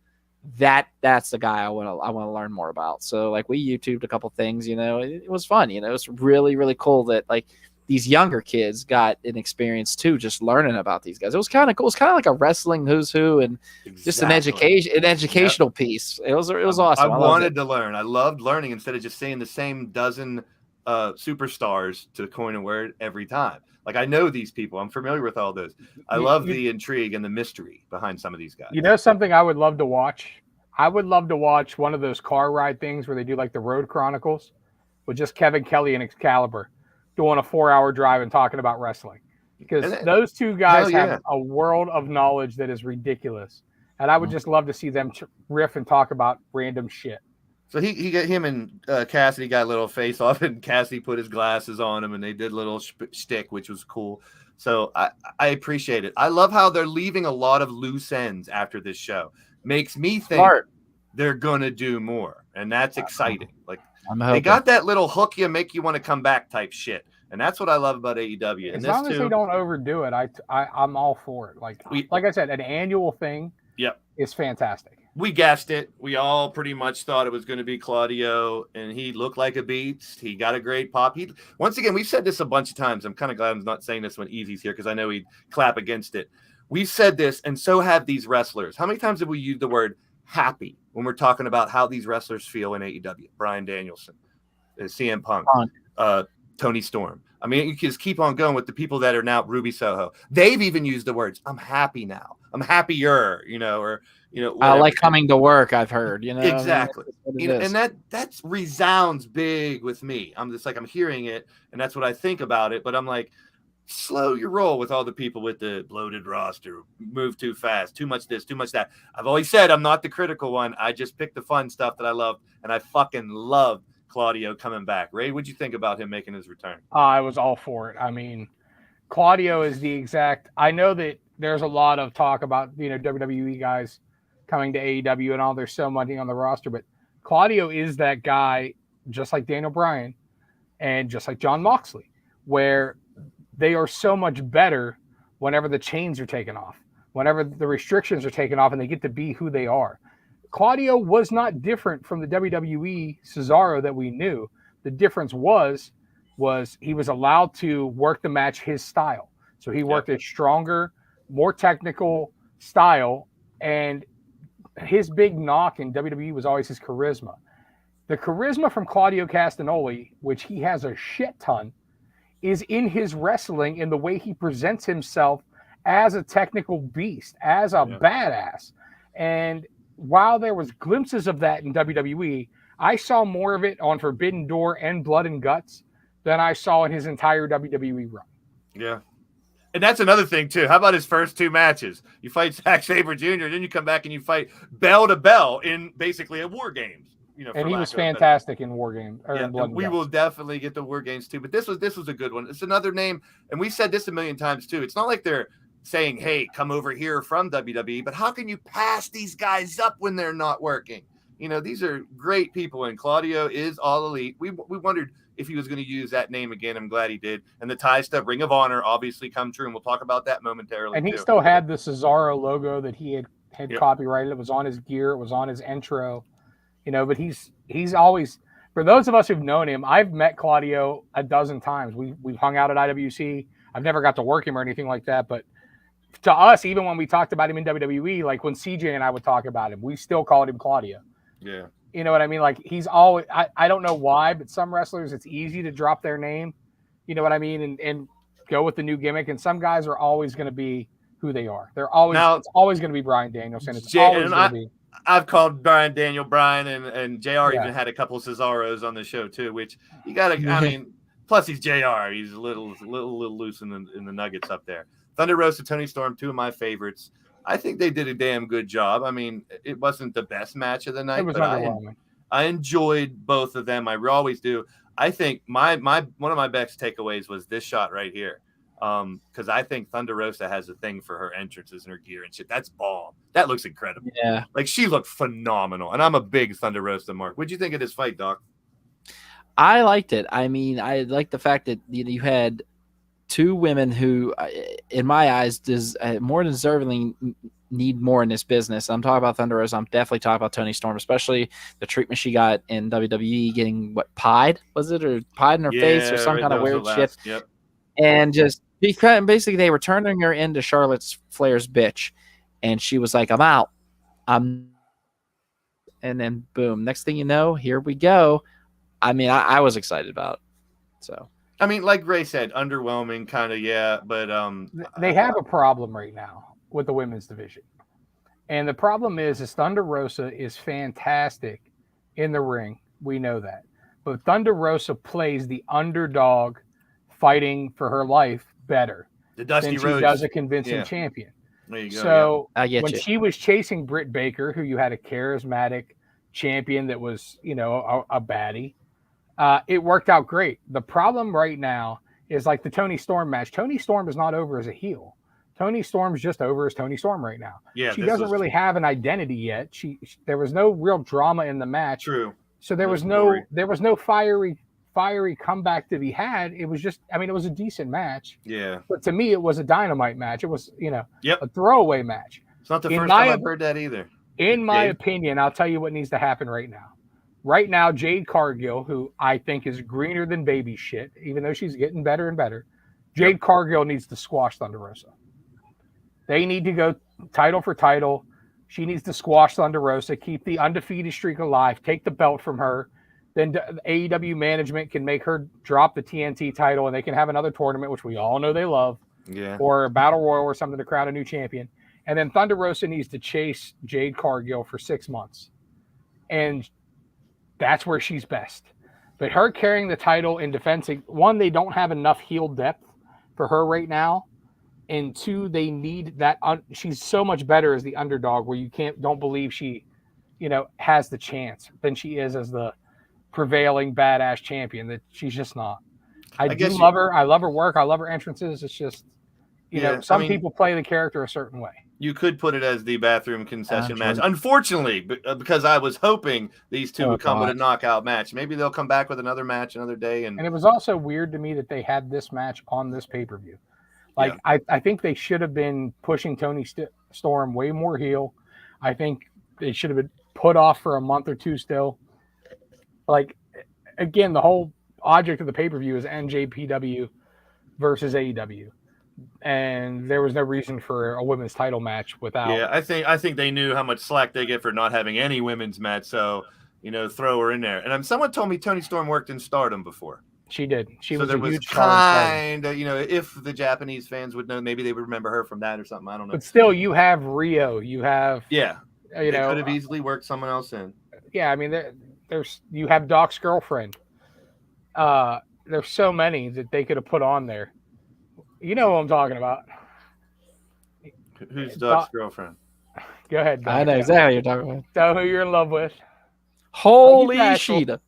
that's the guy I want to learn more about." So like we YouTubed a couple things, it was fun. It was really, really cool that like these younger kids got an experience too, just learning about these guys. It was kind of cool. It was kind of like a wrestling who's who and just an educational piece. It was awesome. I wanted to learn. I loved learning instead of just saying the same dozen superstars to coin a word every time. Like, I know these people. I'm familiar with all those. I love the intrigue and the mystery behind some of these guys. Something I would love to watch? I would love to watch one of those car ride things where they do like the Road Chronicles with just Kevin Kelly and Excalibur doing a 4-hour drive and talking about wrestling, because those two guys have a world of knowledge that is ridiculous. And I would just love to see them riff and talk about random shit. So he got him and Cassidy got a little face off, and Cassidy put his glasses on him, and they did a little shtick, which was cool. So I appreciate it. I love how they're leaving a lot of loose ends after this show. Makes me think they're gonna do more, and that's exciting. Like, they got that little hook you make you want to come back type shit, and that's what I love about AEW. As long as they don't overdo it, I'm all for it. Like I said, an annual thing is fantastic. We guessed it. We all pretty much thought it was going to be Claudio, and he looked like a beast. He got a great pop. Once again, we've said this a bunch of times. I'm kind of glad I'm not saying this when Easy's here, because I know he'd clap against it. We've said this, and so have these wrestlers. How many times have we used the word happy when we're talking about how these wrestlers feel in AEW? Bryan Danielson, CM Punk, Tony Storm. I mean, you can just keep on going with the people that are now Ruby Soho. They've even used the words, "I'm happy now. I'm happier," or I like coming to work. I've heard, exactly. And that resounds big with me. I'm just like, I'm hearing it, and that's what I think about it. But I'm like, slow your roll with all the people with the bloated roster, move too fast, too much this, too much that. I've always said I'm not the critical one. I just pick the fun stuff that I love, and I fucking love Claudio coming back. Ray, what'd you think about him making his return? I was all for it. I mean, Claudio is the exact. I know that there's a lot of talk about WWE guys coming to AEW and all. There's so money on the roster, but Claudio is that guy, just like Daniel Bryan and just like Jon Moxley, where they are so much better whenever the chains are taken off, whenever the restrictions are taken off, and they get to be who they are. Claudio was not different from the WWE Cesaro that we knew. The difference was he was allowed to work the match his style. So he worked a stronger, more technical style, and his big knock in WWE was always his charisma. The charisma from Claudio Castagnoli, which he has a shit ton, is in his wrestling, in the way he presents himself as a technical beast, as a badass. And while there was glimpses of that in WWE, I saw more of it on Forbidden Door and Blood and Guts than I saw in his entire WWE run. Yeah. And that's another thing, too. How about his first 2 matches? You fight Zack Sabre Jr., then you come back and you fight bell to bell in basically a War Games. And he was fantastic in War Games. We will definitely get the War Games, too. But this was a good one. It's another name, and we said this a million times, too. It's not like they're saying, hey, come over here from WWE, but how can you pass these guys up when they're not working? These are great people, and Claudio is all elite. We wondered if he was going to use that name again. I'm glad he did. And the tie stuff, Ring of Honor, obviously come true, and we'll talk about that momentarily. And he still had the Cesaro logo that he had copyrighted. It was on his gear. It was on his intro. But he's always, for those of us who've known him, I've met Claudio a dozen times. We've hung out at IWC. I've never got to work him or anything like that, but to us, even when we talked about him in WWE, like when CJ and I would talk about him, we still called him Claudio. Yeah. You know what I mean? Like he's always, I don't know why, but some wrestlers, it's easy to drop their name, you know what I mean? And go with the new gimmick. And some guys are always going to be who they are. It's always going to be Bryan Danielson. It's always going to be. I've called Brian and JR even had a couple of Cesaros on the show too, which you got to, I mean, plus he's JR. He's a little loose in the nuggets up there. Thunder Rosa, Tony Storm, 2 of my favorites. I think they did a damn good job. I mean, it wasn't the best match of the night, but I enjoyed both of them. I always do. I think one of my best takeaways was this shot right here. Because I think Thunder Rosa has a thing for her entrances and her gear and shit. That's bomb. That looks incredible. Yeah. Like she looked phenomenal. And I'm a big Thunder Rosa mark. What'd you think of this fight, Doc? I liked it. I mean, I liked the fact that you had 2 women who, in my eyes, more deservingly need more in this business. I'm talking about Thunder Rosa. I'm definitely talking about Toni Storm, especially the treatment she got in WWE, getting pied? Was it, or pied in her face or some kind of weird shit? Yep. And just basically they were turning her into Charlotte's Flair's bitch, and she was like, "I'm out." And then boom, next thing you know, here we go. I mean, I was excited about it. So. I mean, like Ray said, underwhelming, kind of, but they have a problem right now with the women's division, and the problem is Thunder Rosa is fantastic in the ring. We know that, but Thunder Rosa plays the underdog, fighting for her life better than she does a convincing champion. There you go. So I get when you. she was chasing Britt Baker, who you had a charismatic champion that was, a baddie. It worked out great. The problem right now is like the Toni Storm match. Toni Storm is not over as a heel. Toni Storm's just over as Toni Storm right now. Yeah, she doesn't really have an identity yet. There was no real drama in the match. True. So there was no fiery comeback to be had. It was just, it was a decent match. Yeah. But to me, it was a dynamite match. It was, Yep. a throwaway match. It's not the first time I've heard that either. In my opinion, I'll tell you what needs to happen right now. Right now, Jade Cargill, who I think is greener than baby shit, even though she's getting better and better, Jade Cargill needs to squash Thunder Rosa. They need to go title for title. She needs to squash Thunder Rosa, keep the undefeated streak alive, take the belt from her. Then AEW management can make her drop the TNT title, and they can have another tournament, which we all know they love, or a battle royal or something to crown a new champion. And then Thunder Rosa needs to chase Jade Cargill for 6 months. And that's where she's best. But her carrying the title in defense, one, they don't have enough heel depth for her right now. And 2, they need that. She's so much better as the underdog, where you don't believe she, has the chance than she is as the prevailing badass champion. That she's just not. I do love her. I love her work. I love her entrances. It's just, some people play the character a certain way. You could put it as the bathroom concession match. Unfortunately, because I was hoping these two would come with a knockout match. Maybe they'll come back with another match another day. And it was also weird to me that they had this match on this pay-per-view. I think they should have been pushing Toni Storm way more heel. I think they should have been put off for a month or two still. Again, the whole object of the pay-per-view is NJPW versus AEW. And there was no reason for a women's title match without. Yeah, I think they knew how much slack they get for not having any women's match, so throw her in there. And someone told me Toni Storm worked in Stardom before. She did. She was a huge kind of, if the Japanese fans would know, maybe they would remember her from that or something. I don't know. But still, you have Rio. You have they could have easily worked someone else in. Yeah, I mean, you have Doc's girlfriend. There's so many that they could have put on there. You know what I'm talking about. Who's Doc's girlfriend? Go ahead, Doc. I know exactly what you're talking about. Tell who you're in love with. Holy Sheeta.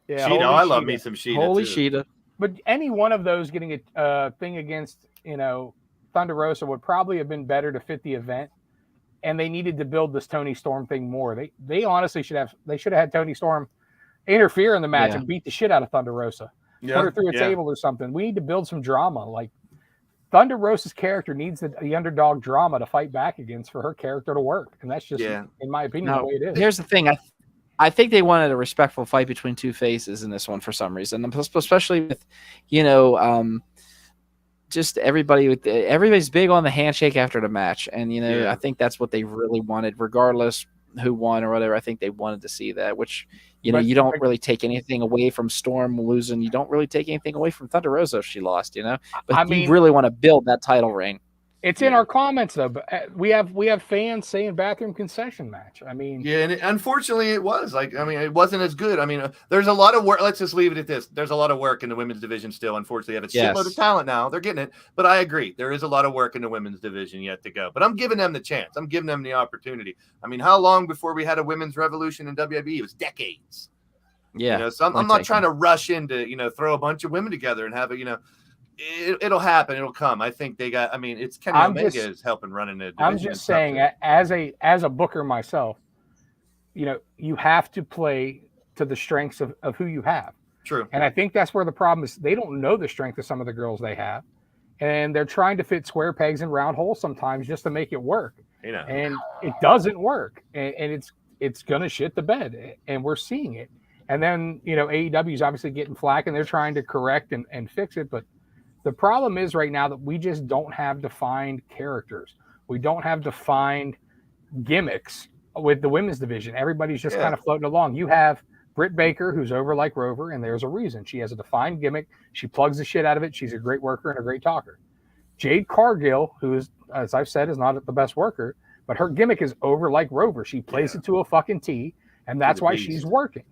Yeah, Sheeta. I love me some Sheeta. Holy too. Sheeta. But any one of those getting a thing against, Thunder Rosa would probably have been better to fit the event. And they needed to build this Toni Storm thing more. They honestly should have had Toni Storm interfere in the match and beat the shit out of Thunder Rosa. Yeah, put her through a table or something. We need to build some drama. Thunder Rosa's character needs the underdog drama to fight back against for her character to work. And that's just, in my opinion, the way it is. Here's the thing. I think they wanted a respectful fight between two faces in this one for some reason, especially with, just everybody's big on the handshake after the match. And, I think that's what they really wanted, regardless who won or whatever. I think they wanted to see that, which, you don't really take anything away from Storm losing. You don't really take anything away from Thunder Rosa if she lost, But you really want to build that title reign. It's in our comments, though. But we have fans saying bathroom concession match. I mean, and unfortunately, it was it wasn't as good. There's a lot of work. Let's just leave it at this. There's a lot of work in the women's division still. Unfortunately, they have a shitload of talent now. They're getting it. But I agree, there is a lot of work in the women's division yet to go. But I'm giving them the chance. I'm giving them the opportunity. How long before we had a women's revolution in WWE? It was decades. Yeah. So I'm not trying to rush into throw a bunch of women together and have a It'll happen. It'll come. I think they got. It's Kenny Omega is helping running it. I'm just saying, as a booker myself, you have to play to the strengths of who you have. True. And I think that's where the problem is. They don't know the strength of some of the girls they have, and they're trying to fit square pegs in round holes sometimes just to make it work. And it doesn't work, and it's gonna shit the bed, and we're seeing it. And then AEW is obviously getting flack, and they're trying to correct and fix it, but. The problem is right now that we just don't have defined characters. We don't have defined gimmicks with the women's division. Everybody's just kind of floating along. You have Britt Baker, who's over like Rover, and there's a reason. She has a defined gimmick. She plugs the shit out of it. She's a great worker and a great talker. Jade Cargill, who is, as I've said, is not the best worker, but her gimmick is over like Rover. She plays it to a fucking T, and that's why she's working.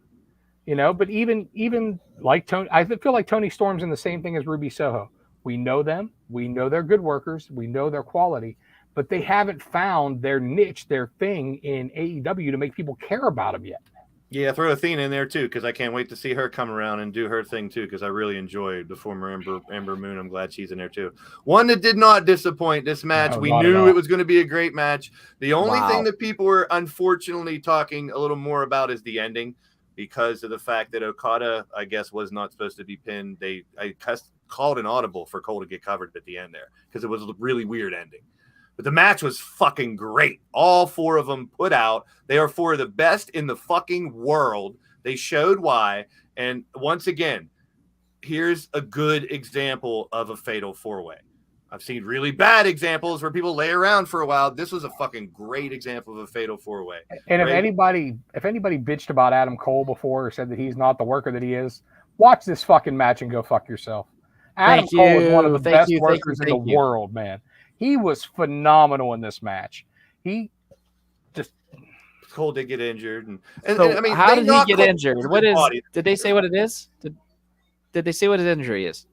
But even like Tony, I feel like Toni Storm's in the same thing as Ruby Soho. We know them. We know they're good workers. We know their quality, but they haven't found their niche, their thing in AEW to make people care about them yet. Yeah, throw Athena in there too, because I can't wait to see her come around and do her thing too, because I really enjoyed the former Ember Moon. I'm glad she's in there too. One that did not disappoint this match. We knew it was going to be a great match. The only thing that people were unfortunately talking a little more about is the ending, because of the fact that Okada, I guess, was not supposed to be pinned. I called an audible for Cole to get covered at the end there, because it was a really weird ending. But the match was fucking great. All four of them put out. They are four of the best in the fucking world. They showed why. And once again, here's a good example of a fatal four-way. I've seen really bad examples where people lay around for a while. This was a fucking great example of a fatal four-way. And if anybody bitched about Adam Cole before or said that he's not the worker that he is, watch this fucking match and go fuck yourself. Adam Cole is one of the best workers in the world, man. He was phenomenal in this match. Cole did get injured, and how did he get injured? Did they say what it is? Did they say what his injury is?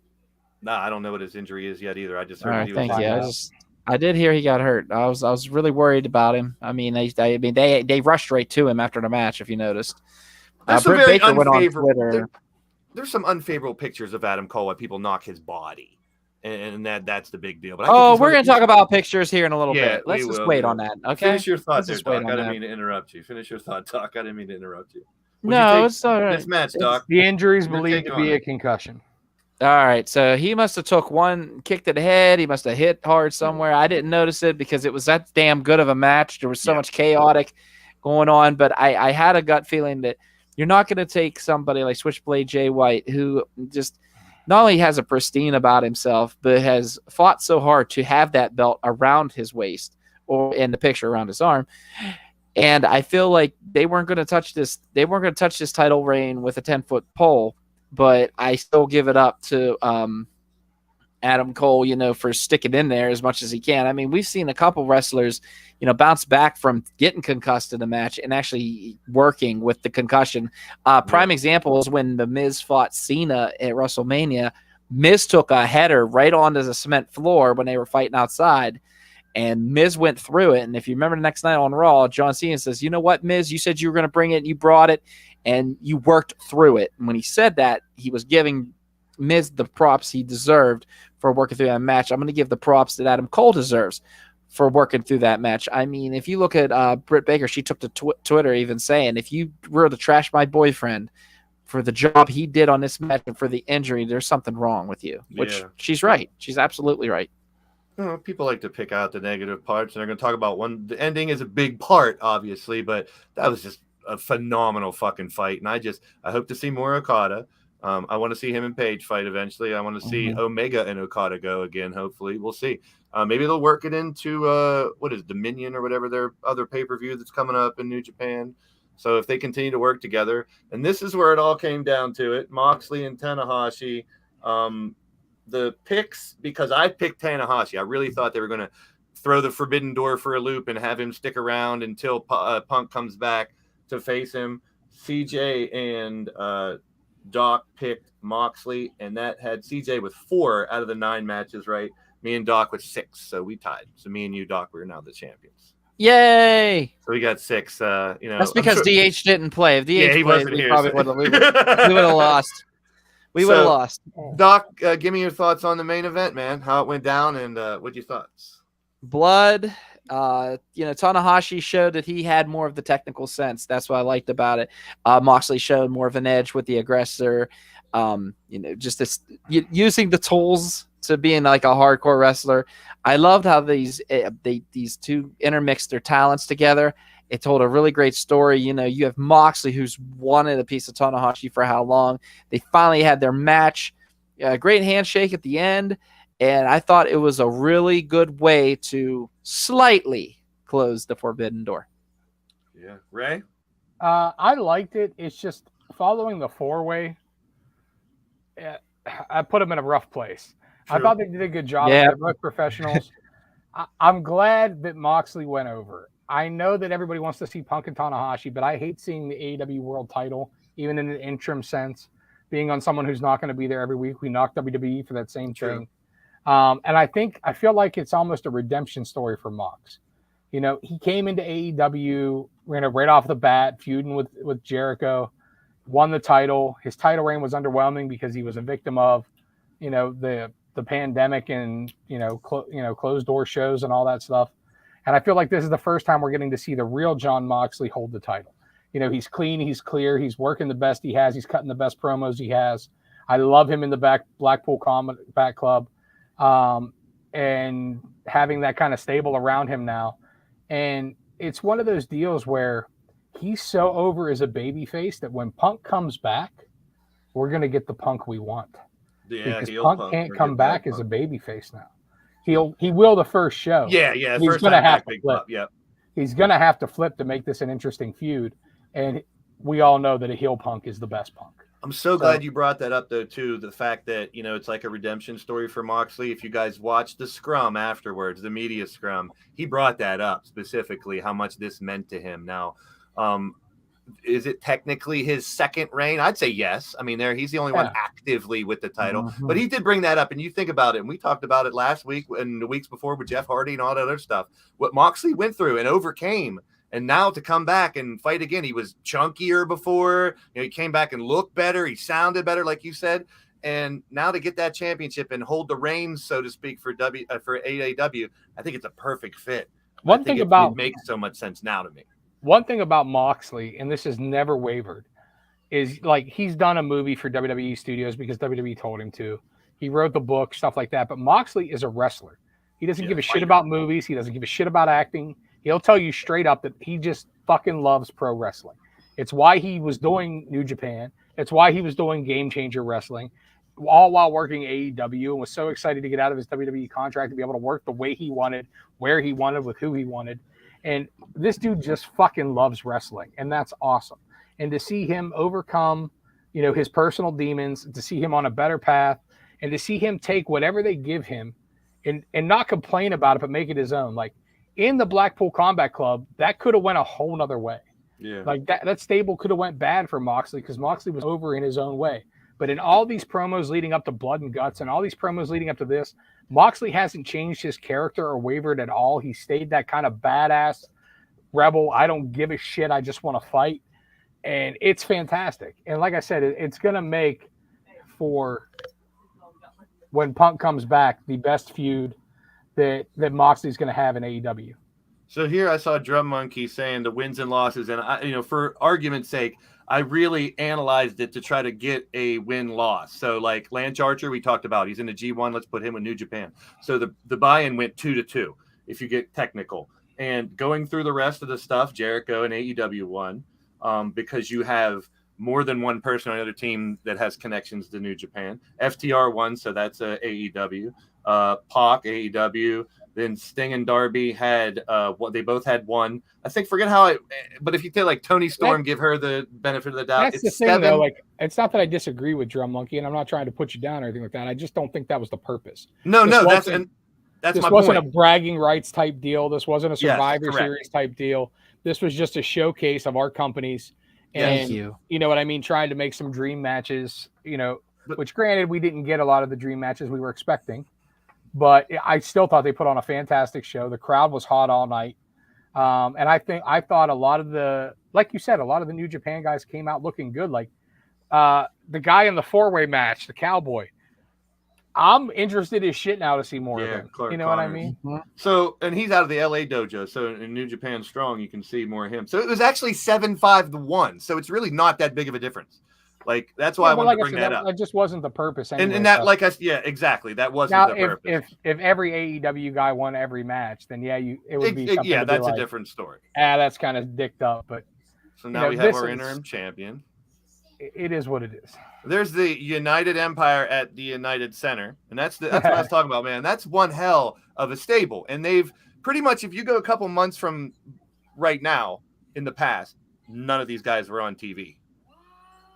Nah, I don't know what his injury is yet either. I just heard All right, he was thank you. I did hear he got hurt. I was really worried about him. I mean, they rushed right to him after the match. If you noticed, There's some Britt very Baker went on unfavorable. Twitter. There's some unfavorable pictures of Adam Cole where people knock his body, and that's the big deal. But I think We're gonna talk about pictures here in a little bit. Let's just wait on that. Okay. Finish your thought there, Doc. I didn't mean to interrupt you. Finish your thought, Doc. I didn't mean to interrupt you. No, it's all right. This match, Doc. The injury is believed to be a concussion. All right, so he must have took one kick to the head. He must have hit hard somewhere. I didn't notice it because it was that damn good of a match. There was so much chaotic going on, but I had a gut feeling that you're not going to take somebody like Switchblade Jay White, who just not only has a pristine about himself, but has fought so hard to have that belt around his waist or in the picture around his arm. And I feel like they weren't going to touch this. They weren't going to touch this title reign with a 10-foot pole. But I still give it up to Adam Cole, for sticking in there as much as he can. I mean, we've seen a couple wrestlers, bounce back from getting concussed in the match and actually working with the concussion. Prime example is when The Miz fought Cena at WrestleMania. Miz took a header right onto the cement floor when they were fighting outside, and Miz went through it. And if you remember the next night on Raw, John Cena says, "You know what, Miz? You said you were going to bring it, and you brought it, and you worked through it." And when he said that, he was giving Miz the props he deserved for working through that match. I'm going to give the props that Adam Cole deserves for working through that match. I mean, if you look at Britt Baker, she took to Twitter even saying, if you were to trash my boyfriend for the job he did on this match and for the injury, there's something wrong with you, which she's right. She's absolutely right. People like to pick out the negative parts, and they're going to talk about the ending is a big part, obviously, but that was just a phenomenal fucking fight. And I hope to see more Okada. I want to see him and Paige fight eventually. I want to see Omega and Okada go again. Hopefully we'll see. Maybe they'll work it into what is Dominion or whatever their other pay-per-view that's coming up in New Japan. So if they continue to work together, and this is where it all came down to it, Moxley and Tanahashi, the picks, because I picked Tanahashi. I really thought they were going to throw the Forbidden Door for a loop and have him stick around until Punk comes back to face him. CJ and Doc picked Moxley, and that had CJ with 4 out of the 9 matches, right? Me and Doc with 6, so we tied. So me and you, Doc, we're now the champions. Yay! So we got 6. That's because DH didn't play. If DH played, we probably would have lost. We would have lost. Doc, give me your thoughts on the main event, man. How it went down, and what your thoughts? Blood. Tanahashi showed that he had more of the technical sense. That's what I liked about it. Moxley showed more of an edge with the aggressor. Just this using the tools to being like a hardcore wrestler. I loved how these two intermixed their talents together. It told a really great story. You have Moxley, who's wanted a piece of Tanahashi for how long. They finally had their match. Great handshake at the end. And I thought it was a really good way to slightly close the Forbidden Door. Yeah. Ray? I liked it. It's just following the 4-way. I put them in a rough place. True. I thought they did a good job. Yeah. They're both professionals. I'm glad that Moxley went over. I know that everybody wants to see Punk and Tanahashi, but I hate seeing the AEW World title, even in an interim sense, being on someone who's not going to be there every week. We knocked WWE for that same thing. And I feel like it's almost a redemption story for Mox. He came into AEW, right off the bat, feuding with Jericho, won the title. His title reign was underwhelming because he was a victim of, the pandemic and, closed door shows and all that stuff. And I feel like this is the first time we're getting to see the real Jon Moxley hold the title. He's clean, he's clear, he's working the best he has, he's cutting the best promos he has. I love him in the Blackpool Combat Club. And having that kind of stable around him now. And it's one of those deals where he's so over as a babyface that when Punk comes back, we're going to get the Punk we want. Yeah, because Punk can't come back as a babyface now. He will the first show. Yeah. He's going to have to flip. Yep. He's going to have to flip to make this an interesting feud. And we all know that a heel Punk is the best Punk. I'm so glad you brought that up, though, too. The fact that, it's like a redemption story for Moxley. If you guys watched the scrum afterwards, the media scrum, he brought that up specifically, how much this meant to him. Now, is it technically his second reign? I'd say yes. I mean, he's the only one actively with the title, but he did bring that up. And you think about it, and we talked about it last week and the weeks before with Jeff Hardy and all that other stuff, what Moxley went through and overcame. And now to come back and fight again, he was chunkier before. You know, he came back and looked better. He sounded better, like you said. And now to get that championship and hold the reins, so to speak, for AEW, I think it's a perfect fit. It makes so much sense now to me. One thing about Moxley, and this has never wavered, is like he's done a movie for WWE Studios because WWE told him to. He wrote the book, stuff like that. But Moxley is a wrestler. He doesn't give a shit about movies. He doesn't give a shit about acting. He'll tell you straight up that he just fucking loves pro wrestling. It's why he was doing New Japan. It's why he was doing Game Changer Wrestling, all while working AEW, and was so excited to get out of his WWE contract to be able to work the way he wanted, where he wanted, with who he wanted. And this dude just fucking loves wrestling, and that's awesome. And to see him overcome, you know, his personal demons, to see him on a better path, and to see him take whatever they give him and not complain about it, but make it his own. Like in the Blackpool Combat Club, that could have went a whole nother way. Yeah. Like that stable could have went bad for Moxley because Moxley was over in his own way. But in all these promos leading up to Blood and Guts and all these promos leading up to this, Moxley hasn't changed his character or wavered at all. He stayed that kind of badass rebel. I don't give a shit. I just want to fight. And it's fantastic. And like I said, it's going to make for when Punk comes back, the best feud that Moxley's going to have in AEW. So here I saw Drum Monkey saying the wins and losses. And, I, you know, for argument's sake, I really analyzed it to try to get a win-loss. So, like Lance Archer, we talked about. He's in the G1. Let's put him with New Japan. So the buy-in went 2-2, if you get technical. And going through the rest of the stuff, Jericho and AEW won because you have more than one person on the other team that has connections to New Japan. FTR won, so that's AEW. Pac, AEW. Then Sting and Darby had they both had one. I think forget how it, but if you take like Tony Storm, give her the benefit of the doubt. That's the thing, though. Like, it's not that I disagree with Drum Monkey, and I'm not trying to put you down or anything like that. I just don't think that was the purpose. No, that's this my wasn't point. A bragging rights type deal. This wasn't a Survivor Series type deal. This was just a showcase of our companies. And you know what I mean? Trying to make some dream matches. You know, which granted we didn't get a lot of the dream matches we were expecting. But I still thought they put on a fantastic show. The crowd was hot all night. And I thought a lot of the, like you said, a lot of the New Japan guys came out looking good. Like the guy in the 4-way match, the Cowboy. I'm interested as shit now to see more of him. Clark you know Connors. what I mean? So, and he's out of the LA dojo. So in New Japan Strong, you can see more of him. So it was actually 7-5-1. So it's really not that big of a difference. Like, that's why I wanted to bring that up. That just wasn't the purpose. Anyway, and that, exactly. That wasn't the purpose. If every AEW guy won every match, then it would be something. Yeah, that's a different story. That's kind of dicked up. But so now we have our interim champion. It is what it is. There's the United Empire at the United Center, and that's what I was talking about, man. That's one hell of a stable, and they've pretty much, if you go a couple months from right now in the past, none of these guys were on TV.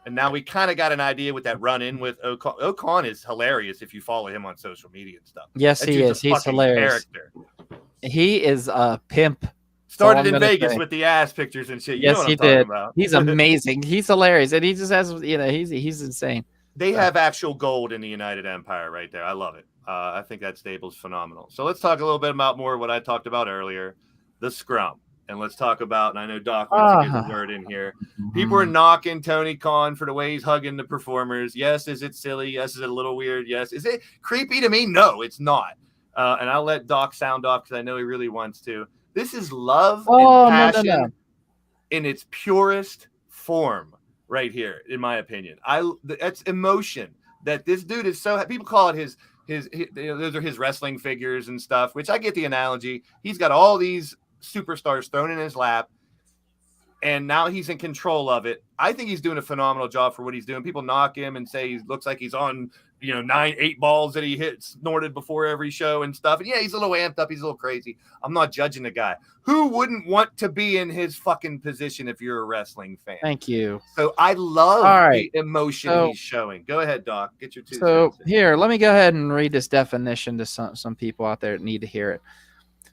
And now we kind of got an idea with that run-in with Ocon. Ocon is hilarious if you follow him on social media and stuff. Yes, he is. He's hilarious. Character. He is a pimp. Started in Vegas with the ass pictures and shit. You know what I'm talking about. He's amazing. He's hilarious. And he just has, he's insane. They have actual gold in the United Empire right there. I love it. I think that stable's phenomenal. So let's talk a little bit about more what I talked about earlier, the scrum. And let's talk about, and I know Doc wants to get the word in here. People are knocking Tony Khan for the way he's hugging the performers. Yes, is it silly? Yes, is it a little weird? Yes. Is it creepy to me? No, it's not. And I'll let Doc sound off because I know he really wants to. This is love and passion in its purest form right here, in my opinion. That's emotion that this dude is so. People call it his those are his wrestling figures and stuff, which I get the analogy. He's got all these superstars thrown in his lap, and now he's in control of it. I think he's doing a phenomenal job for what he's doing. People knock him and say he looks like he's on 9-8 balls that he snorted before every show and stuff. And yeah, he's a little amped up, he's a little crazy. I'm not judging the guy. Who wouldn't want to be in his fucking position if you're a wrestling fan? Thank you. So I love the emotion he's showing. Go ahead, Doc, get your 2 cents in. Here, let me go ahead and read this definition to some people out there that need to hear it.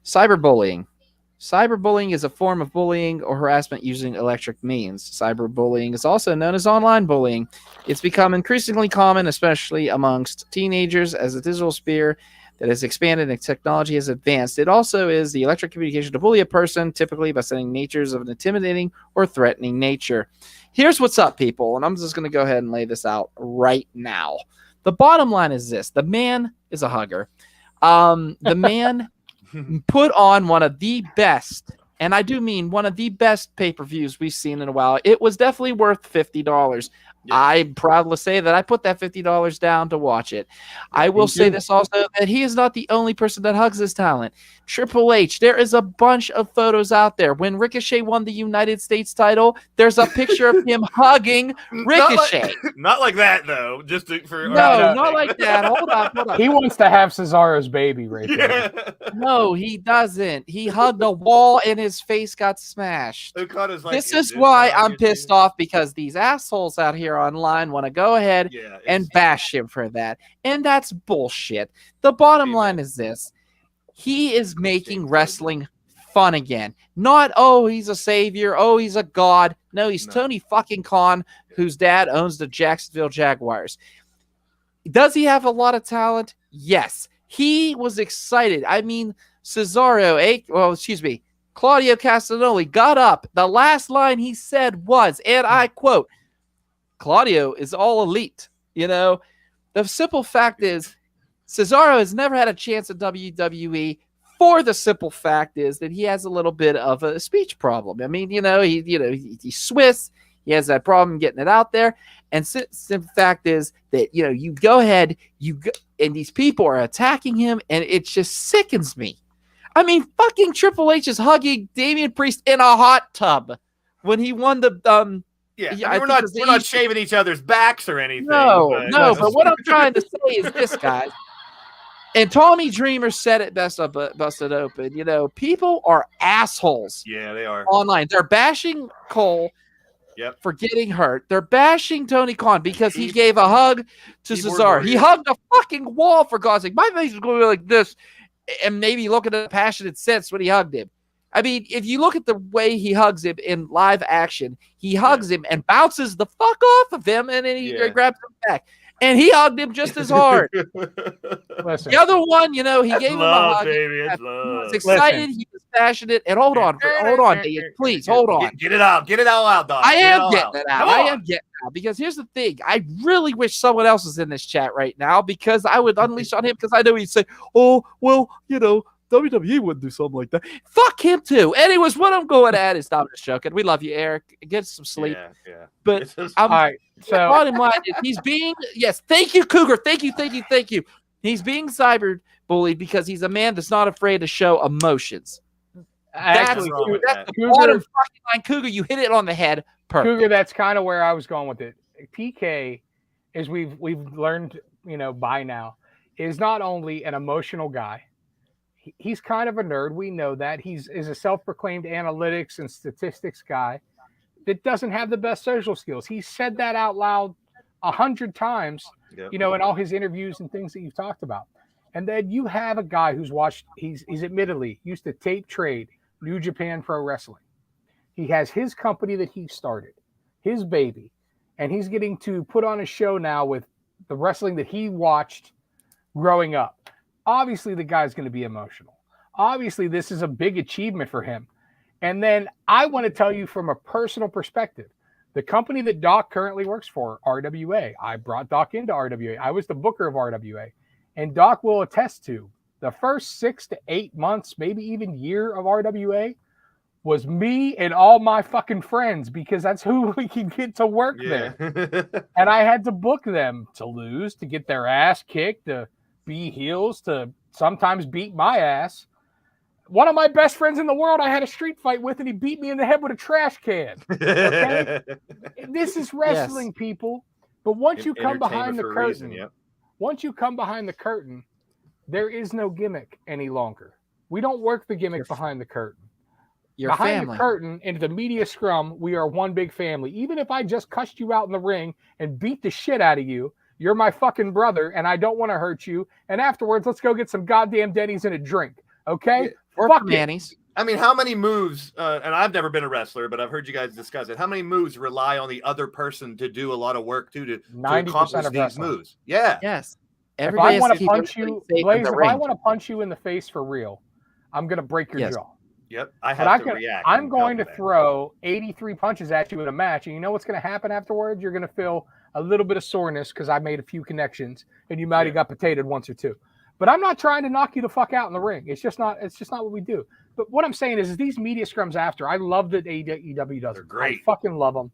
Cyberbullying. Cyberbullying is a form of bullying or harassment using electric means. Cyberbullying is also known as online bullying. It's become increasingly common, especially amongst teenagers, as a digital sphere that has expanded and technology has advanced. It also is the electric communication to bully a person, typically by sending natures of an intimidating or threatening nature. Here's what's up, people, and I'm just going to go ahead and lay this out right now. The bottom line is this. The man is a hugger. The man put on one of the best, and I do mean one of the best pay-per-views we've seen in a while. It was definitely worth $50. Yeah. I'm proud to say that I put that $50 down to watch it. I will say this also, that he is not the only person that hugs his talent. Triple H, there is a bunch of photos out there. When Ricochet won the United States title, there's a picture of him hugging Ricochet. Not like that, though. Not like that. Hold on. He wants to have Cesaro's baby right there. No, he doesn't. He hugged a wall and his face got smashed. This is why I'm pissed off, because these assholes out here online want to go ahead and bash him for that. And that's bullshit. The bottom line is this. He is making wrestling fun again. Not, oh, he's a savior. Oh, he's a god. No, he's Tony fucking Khan, whose dad owns the Jacksonville Jaguars. Does he have a lot of talent? Yes. He was excited. I mean, Claudio Castagnoli got up. The last line he said was, and I quote, Claudio is all elite. You know, the simple fact is Cesaro has never had a chance at WWE, for the simple fact is that he has a little bit of a speech problem. I mean, he's Swiss. He has that problem getting it out there. And simple fact is that, you go ahead, and these people are attacking him, and it just sickens me. I mean, fucking Triple H is hugging Damian Priest in a hot tub when he won the we're not shaving each other's backs or anything. But what I'm trying to say is this, guys. And Tommy Dreamer said it best up Busted Open. People are assholes. Yeah, they are. Online. They're bashing Cole for getting hurt. They're bashing Tony Khan because he gave a hug to Cesaro. He hugged a fucking wall, for God's sake. My face is going to be like this, and maybe look at the passionate sense when he hugged him. I mean, if you look at the way he hugs him in live action, he hugs him and bounces the fuck off of him, and then he grabs him back. And he hugged him just as hard. The other one, he gave him a hug. Baby. He was excited. He was passionate. And hold on, Dave, please, hold on. Get it out. Get it all out, dog. I am getting it out. Because here's the thing. I really wish someone else was in this chat right now, because I would unleash on him, because I know he'd say, oh, well, WWE wouldn't do something like that. Fuck him too. Anyways, what I'm going at is stop this joking. We love you, Eric. Get some sleep. Yeah. But all right. So bottom line is he's being thank you, Cougar. Thank you. He's being cyber bullied because he's a man that's not afraid to show emotions. That's the bottom fucking line, Cougar. You hit it on the head. Perfect. Cougar, that's kind of where I was going with it. PK, as we've learned, by now, is not only an emotional guy. He's kind of a nerd. We know that. He's a self-proclaimed analytics and statistics guy that doesn't have the best social skills. He said that out loud 100 times, in all his interviews and things that you've talked about. And then you have a guy who's he's admittedly used to tape trade New Japan Pro Wrestling. He has his company that he started, his baby, and he's getting to put on a show now with the wrestling that he watched growing up. Obviously, the guy's going to be emotional. Obviously, this is a big achievement for him. And then I want to tell you from a personal perspective, the company that Doc currently works for, RWA, I brought Doc into RWA. I was the booker of RWA. And Doc will attest to the first 6 to 8 months, maybe even year of RWA was me and all my fucking friends, because that's who we could get to work there. And I had to book them to lose, to get their ass kicked, to be heels, to sometimes beat my ass. One of my best friends in the world I had a street fight with, and he beat me in the head with a trash can. Okay? This is wrestling, people. But once you come behind the curtain, there is no gimmick any longer. We don't work the gimmick behind the curtain. Behind the curtain, into the media scrum, we are one big family. Even if I just cussed you out in the ring and beat the shit out of you, you're my fucking brother, and I don't want to hurt you. And afterwards, let's go get some goddamn Denny's and a drink. Okay? Or Manny's. I mean, how many moves, and I've never been a wrestler, but I've heard you guys discuss it. How many moves rely on the other person to do a lot of work to 90% accomplish of these wrestling. moves? Yeah. Yes. If I want to keep punch you, safe in Blaze, the if I ring. want to punch you in the face for real, I'm going to break your Yes. jaw. Yep. I But have to react. I'm and going to help that. throw 83 punches at you in a match, and you know what's going to happen afterwards? You're going to feel a little bit of soreness because I made a few connections, and you might have got potatoed once or two. But I'm not trying to knock you the fuck out in the ring. It's just not what we do. But what I'm saying is these media scrums after, I love that AEW does. They're great. I fucking love them.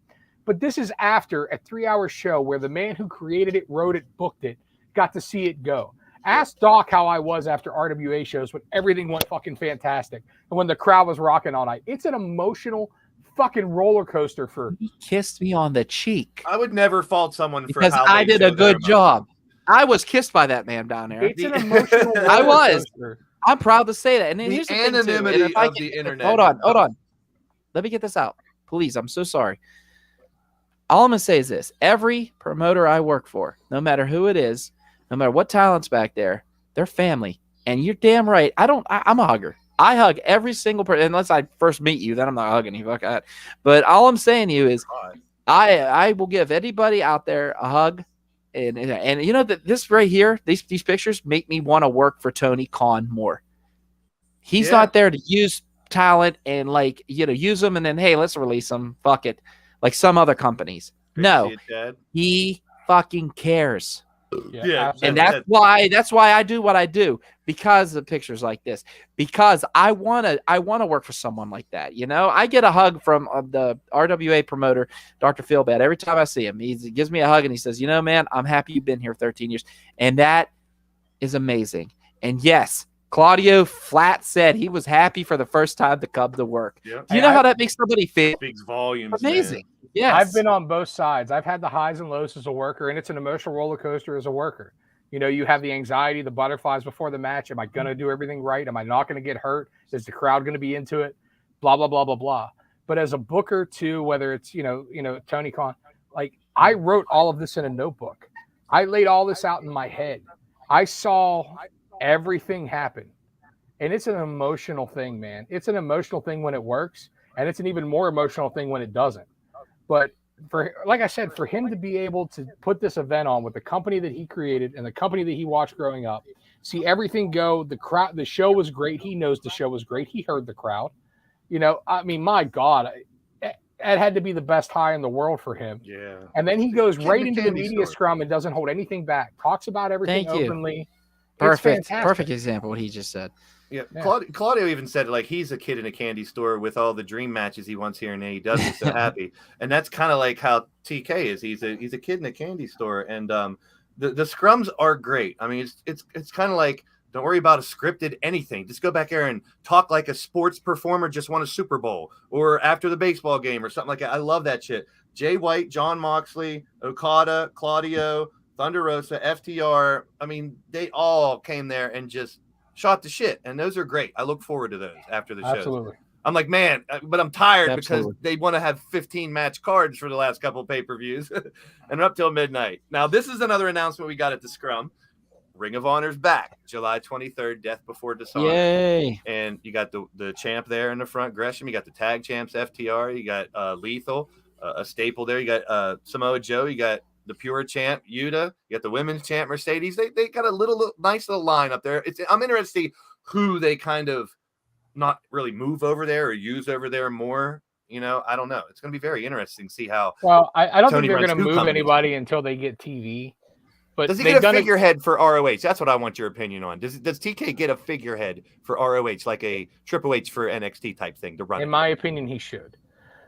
But this is after a 3-hour show where the man who created it, wrote it, booked it, got to see it go. Ask Doc how I was after RWA shows when everything went fucking fantastic and when the crowd was rocking all night. It's an emotional fucking roller coaster for. He kissed me on the cheek. I would never fault someone because for how I they did a show their good job. I was kissed by that man down there. It's an emotional roller I was. coaster. I'm proud to say that. And then The here's the thing, too. anonymity And if I of the internet. Hold on. Let me get this out. Please, I'm so sorry. All I'm going to say is this. Every promoter I work for, no matter who it is, no matter what talent's back there, they're family. And you're damn right. I'm a hugger. I hug every single person. Unless I first meet you, then I'm not hugging you. Fuck that. But all I'm saying to you is I will give anybody out there a hug. And you know that this right here, these pictures make me want to work for Tony Khan more. He's not there to use talent and use them and then, hey, let's release them. Fuck it. Like some other companies. No, he fucking cares. Yeah. And that's why I do what I do, because of pictures like this, because I want to work for someone like that. You know, I get a hug from the RWA promoter, Dr. Feelbad, every time I see him. He gives me a hug and he says, you know, man, I'm happy you've been here 13 years. And that is amazing. And yes, Claudio flat said he was happy for the first time to come to work. Yep. Do you know how that makes somebody feel? Speaks volumes. Amazing. Man. Yes. I've been on both sides. I've had the highs and lows as a worker, and it's an emotional roller coaster as a worker. You know, you have the anxiety, the butterflies before the match. Am I going to do everything right? Am I not going to get hurt? Is the crowd going to be into it? Blah, blah, blah, blah, blah. But as a booker too, whether it's, you know, Tony Khan, like I wrote all of this in a notebook. I laid all this out in my head. I saw everything happen. And it's an emotional thing, man. It's an emotional thing when it works, and it's an even more emotional thing when it doesn't. But like I said, for him to be able to put this event on with the company that he created and the company that he watched growing up, see everything go, the show was great. He knows the show was great. He heard the crowd. You know, I mean, my God, it had to be the best high in the world for him. Yeah. And then he goes right into the media scrum and doesn't hold anything back. Talks about everything openly. Perfect example what he just said. Yeah. Claudio even said like he's a kid in a candy store with all the dream matches he wants here, and AEW. He's so happy, and that's kind of like how TK is. He's a kid in a candy store, and the scrums are great. I mean, it's kind of like, don't worry about a scripted anything. Just go back there and talk like a sports performer just won a Super Bowl or after the baseball game or something like that. I love that shit. Jay White, John Moxley, Okada, Claudio, Thunder Rosa, FTR. I mean, they all came there and just shot the shit, and those are great. I look forward to those after the show. Absolutely. I'm like, man, but I'm tired because they want to have 15 match cards for the last couple of pay-per-views and up till midnight. Now, this is another announcement we got at the Scrum. Ring of Honor's back, July 23rd, Death Before Dishonor. Yay. And you got the champ there in the front, Gresham. You got the tag champs, FTR. You got Lethal, a staple there. You got Samoa Joe. You got the pure champ, Yuta. You got the women's champ, Mercedes. They got a nice little line up there. I'm interested to see who they kind of not really move over there or use over there more. You know, I don't know. It's going to be very interesting to see how. Well, I don't Tony think they're going to move companies. Anybody until they get TV. But does he get a figurehead for ROH? That's what I want your opinion on. Does TK get a figurehead for ROH, like a Triple H for NXT type thing to run? In my opinion, he should.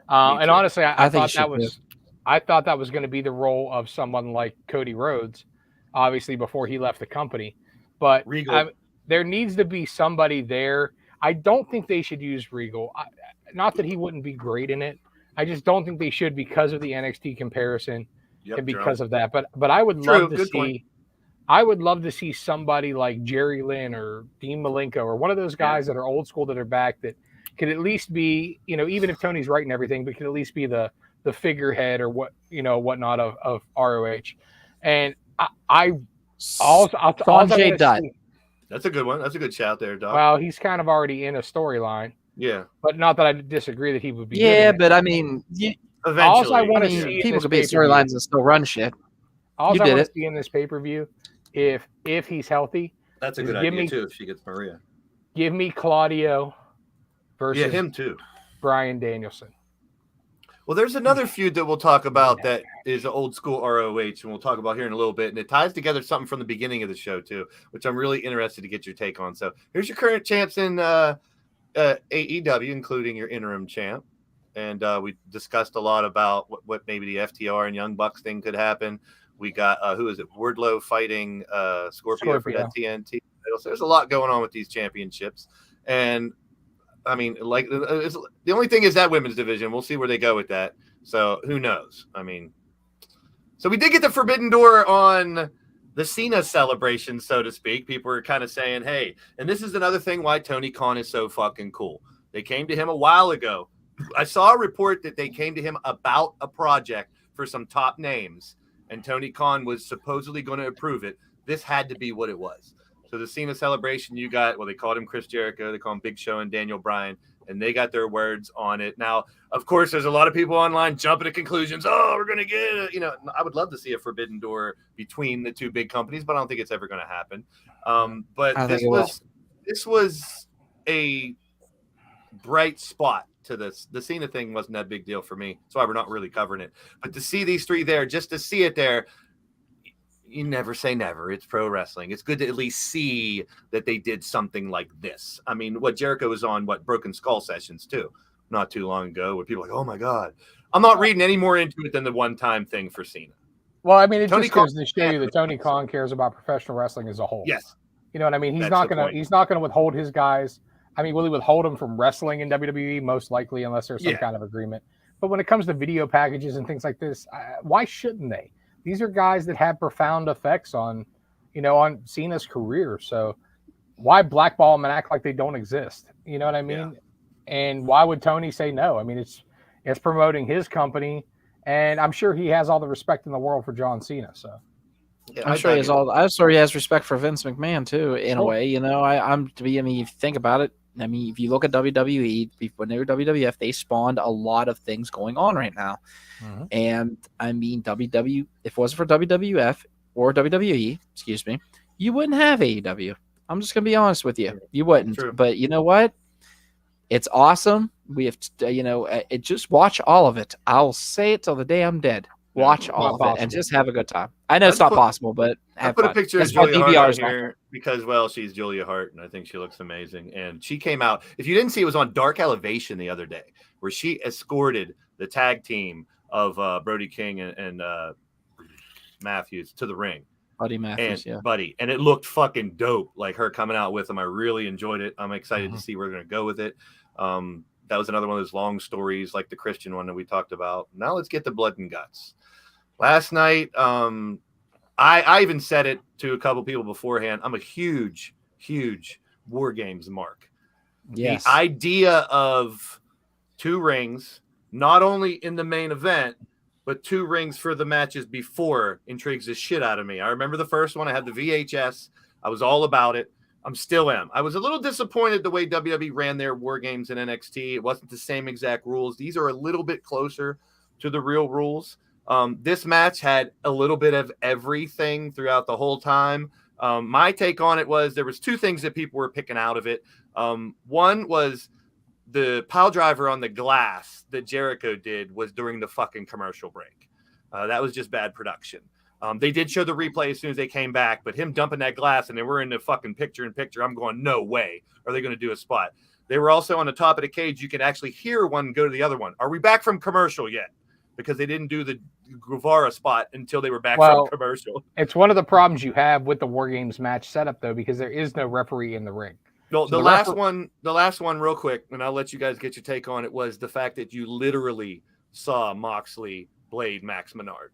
And honestly, I thought that was. I thought that was going to be the role of someone like Cody Rhodes, obviously before he left the company. But there needs to be somebody there. I don't think they should use Regal. Not that he wouldn't be great in it. I just don't think they should because of the NXT comparison and because of that. But I would love to see. I would love to see somebody like Jerry Lynn or Dean Malenko or one of those guys that are old school that are back that could at least be, you know, even if Tony's writing everything, but could at least be the figurehead or whatnot of ROH. And Sanjay Dutt. That's a good one. That's a good shout there, Doc. Well, he's kind of already in a storyline. Yeah. But not that I disagree that he would be. Yeah, doing but it. I mean, Eventually, I want to I mean, see in people this could be pay-per-view- storylines and still run shit. All You I did want it. to see in this pay-per-view, if he's healthy, That's a Is good give idea me- too. If she gets Maria, give me Claudio versus Yeah, him too. Brian Danielson. Well, there's another feud that we'll talk about that is old school ROH, and we'll talk about here in a little bit. And it ties together something from the beginning of the show, too, which I'm really interested to get your take on. So here's your current champs in AEW, including your interim champ. And we discussed a lot about what maybe the FTR and Young Bucks thing could happen. We got, who is it, Wardlow fighting Scorpio for that TNT. So there's a lot going on with these championships. And I mean, like, the only thing is that women's division. We'll see where they go with that. So who knows? I mean, so we did get the Forbidden Door on the Cena celebration, so to speak. People were kind of saying, hey, and this is another thing why Tony Khan is so fucking cool. They came to him a while ago. I saw a report that they came to him about a project for some top names, and Tony Khan was supposedly going to approve it. This had to be what it was. So the Cena celebration, you got, well, they called him Chris Jericho, they call him Big Show and Daniel Bryan, and they got their words on it. Now, of course, there's a lot of people online jumping to conclusions. Oh, we're going to get it. You know, I would love to see a Forbidden Door between the two big companies, but I don't think it's ever going to happen. But this was a bright spot to this. The Cena thing wasn't that big deal for me. That's why we're not really covering it. But to see these three there, just to see it there, you never say never. It's pro wrestling. It's good to at least see that they did something like this. I mean, what Jericho was on, Broken Skull sessions too, not too long ago, where people are like, oh my God. I'm not reading any more into it than the one-time thing for Cena. Well, I mean, it Tony just goes to show you that Tony Khan cares about professional wrestling as a whole. Yes. You know what I mean? He's That's not gonna withhold his guys. I mean, will he withhold them from wrestling in WWE? Most likely, unless there's some kind of agreement. But when it comes to video packages and things like this, why shouldn't they? These are guys that have profound effects on on Cena's career. So why blackball them and act like they don't exist? You know what I mean? Yeah. And why would Tony say no? I mean, it's promoting his company, and I'm sure he has all the respect in the world for John Cena. So yeah, I'm sure he has respect for Vince McMahon too, in a way. I mean, if you think about it, I mean, if you look at WWE, when they were WWF, they spawned a lot of things going on right now. Mm-hmm. And I mean, if it wasn't for WWF or WWE, excuse me, you wouldn't have AEW. I'm just going to be honest with you. You wouldn't. True. But you know what? It's awesome. We have to, just watch all of it. I'll say it till the day I'm dead. Watch all of it and just have a good time. I know it's not possible, but I put a picture of Julia Hart on here because, well, she's Julia Hart, and I think she looks amazing. And she came out. If you didn't see, it was on Dark Elevation the other day, where she escorted the tag team of Brody King and Matthews to the ring. Buddy Matthews, Buddy. And it looked fucking dope, like her coming out with them. I really enjoyed it. I'm excited to see where they're going to go with it. That was another one of those long stories like the Christian one that we talked about. Now let's get the blood and guts. Last night, I even said it to a couple people beforehand. I'm a huge, huge War Games mark. Yes. The idea of 2 rings, not only in the main event, but 2 rings for the matches before intrigues the shit out of me. I remember the first one. I had the VHS. I was all about it. I'm still am. I was a little disappointed the way WWE ran their War Games in NXT. It wasn't the same exact rules. These are a little bit closer to the real rules. This match had a little bit of everything throughout the whole time. My take on it was there was 2 things that people were picking out of it. One was the pile driver on the glass that Jericho did was during the fucking commercial break. That was just bad production. They did show the replay as soon as they came back, but him dumping that glass and they were in the fucking picture-in-picture, I'm going, no way are they going to do a spot. They were also on the top of the cage. You can actually hear one go to the other one. Are we back from commercial yet? Because they didn't do the Guevara spot until they were back from commercial. It's one of the problems you have with the War Games match setup, though, because there is no referee in the ring. No, so the last one, real quick, and I'll let you guys get your take on it, was the fact that you literally saw Moxley blade Max Menard.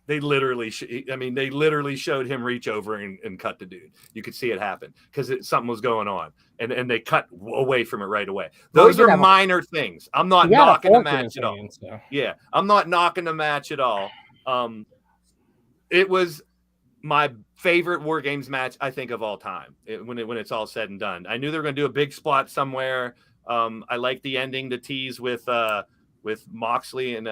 They literally showed him reach over and cut the dude. You could see it happen because something was going on, and they cut away from it right away. Those are minor things. I'm not knocking the match at all. Yeah, I'm not knocking the match at all. It was my favorite War Games match, I think, of all time when it's all said and done. I knew they were going to do a big spot somewhere. I like the ending, the tease with Moxley and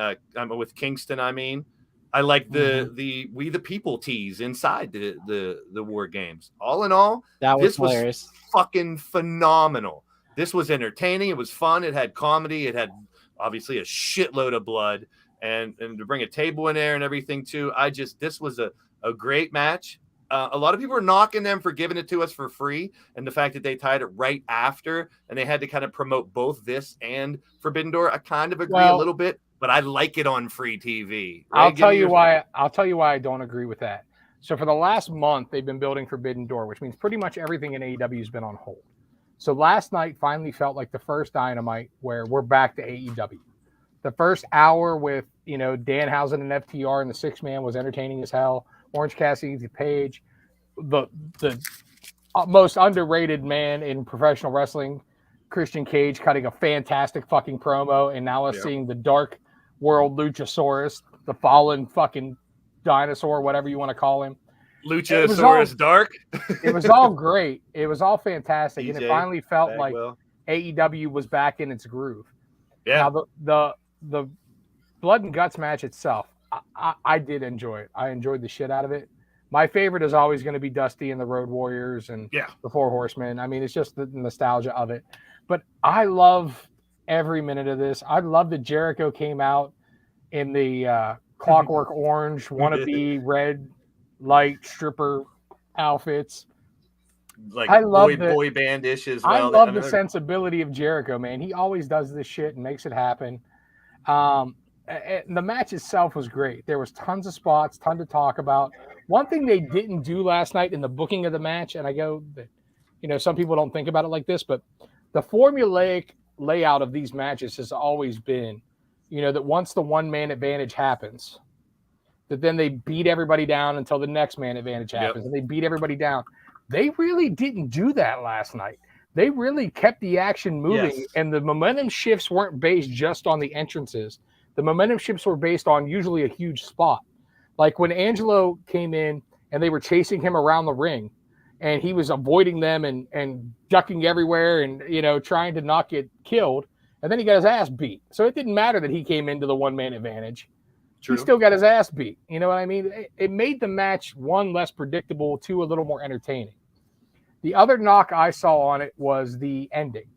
with Kingston. I mean, I like the We the People tease inside the War Games. All in all, this was fucking phenomenal. This was entertaining. It was fun. It had comedy. It had obviously a shitload of blood, and to bring a table in there and everything too. This was a great match. A lot of people are knocking them for giving it to us for free, and the fact that they tied it right after, and they had to kind of promote both this and Forbidden Door. I kind of agree a little bit, but I like it on free TV. Right? I'll tell you why I don't agree with that. So for the last month, they've been building Forbidden Door, which means pretty much everything in AEW has been on hold. So last night finally felt like the first Dynamite where we're back to AEW. The first hour with, Danhausen and FTR and the 6-man was entertaining as hell. Orange Cassidy Page, the most underrated man in professional wrestling, Christian Cage, cutting a fantastic fucking promo, and now us seeing the Dark World Luchasaurus, the fallen fucking dinosaur, whatever you want to call him. Luchasaurus Dark. It was all great. It was all fantastic, and it finally felt like AEW was back in its groove. Yeah. Now the Blood and Guts match itself, I did enjoy it. I enjoyed the shit out of it. My favorite is always going to be Dusty and the Road Warriors and the Four Horsemen. I mean, it's just the nostalgia of it. But I love every minute of this. I love that Jericho came out in the Clockwork Orange, wannabe red light stripper outfits. Like I love boy band-ish as well. I love the sensibility of Jericho, man. He always does this shit and makes it happen. The match itself was great. There was tons of spots, ton to talk about. One thing they didn't do last night in the booking of the match, and I go, some people don't think about it like this, but the formulaic layout of these matches has always been, that once the one-man advantage happens, that then they beat everybody down until the next man advantage happens, and they beat everybody down. They really didn't do that last night. They really kept the action moving, and the momentum shifts weren't based just on the entrances. The momentum shifts were based on usually a huge spot. Like when Angelo came in and they were chasing him around the ring and he was avoiding them and ducking everywhere and, trying to not get killed. And then he got his ass beat. So it didn't matter that he came into the one-man advantage. True. He still got his ass beat. You know what I mean? It made the match, one, less predictable, two, a little more entertaining. The other knock I saw on it was the ending.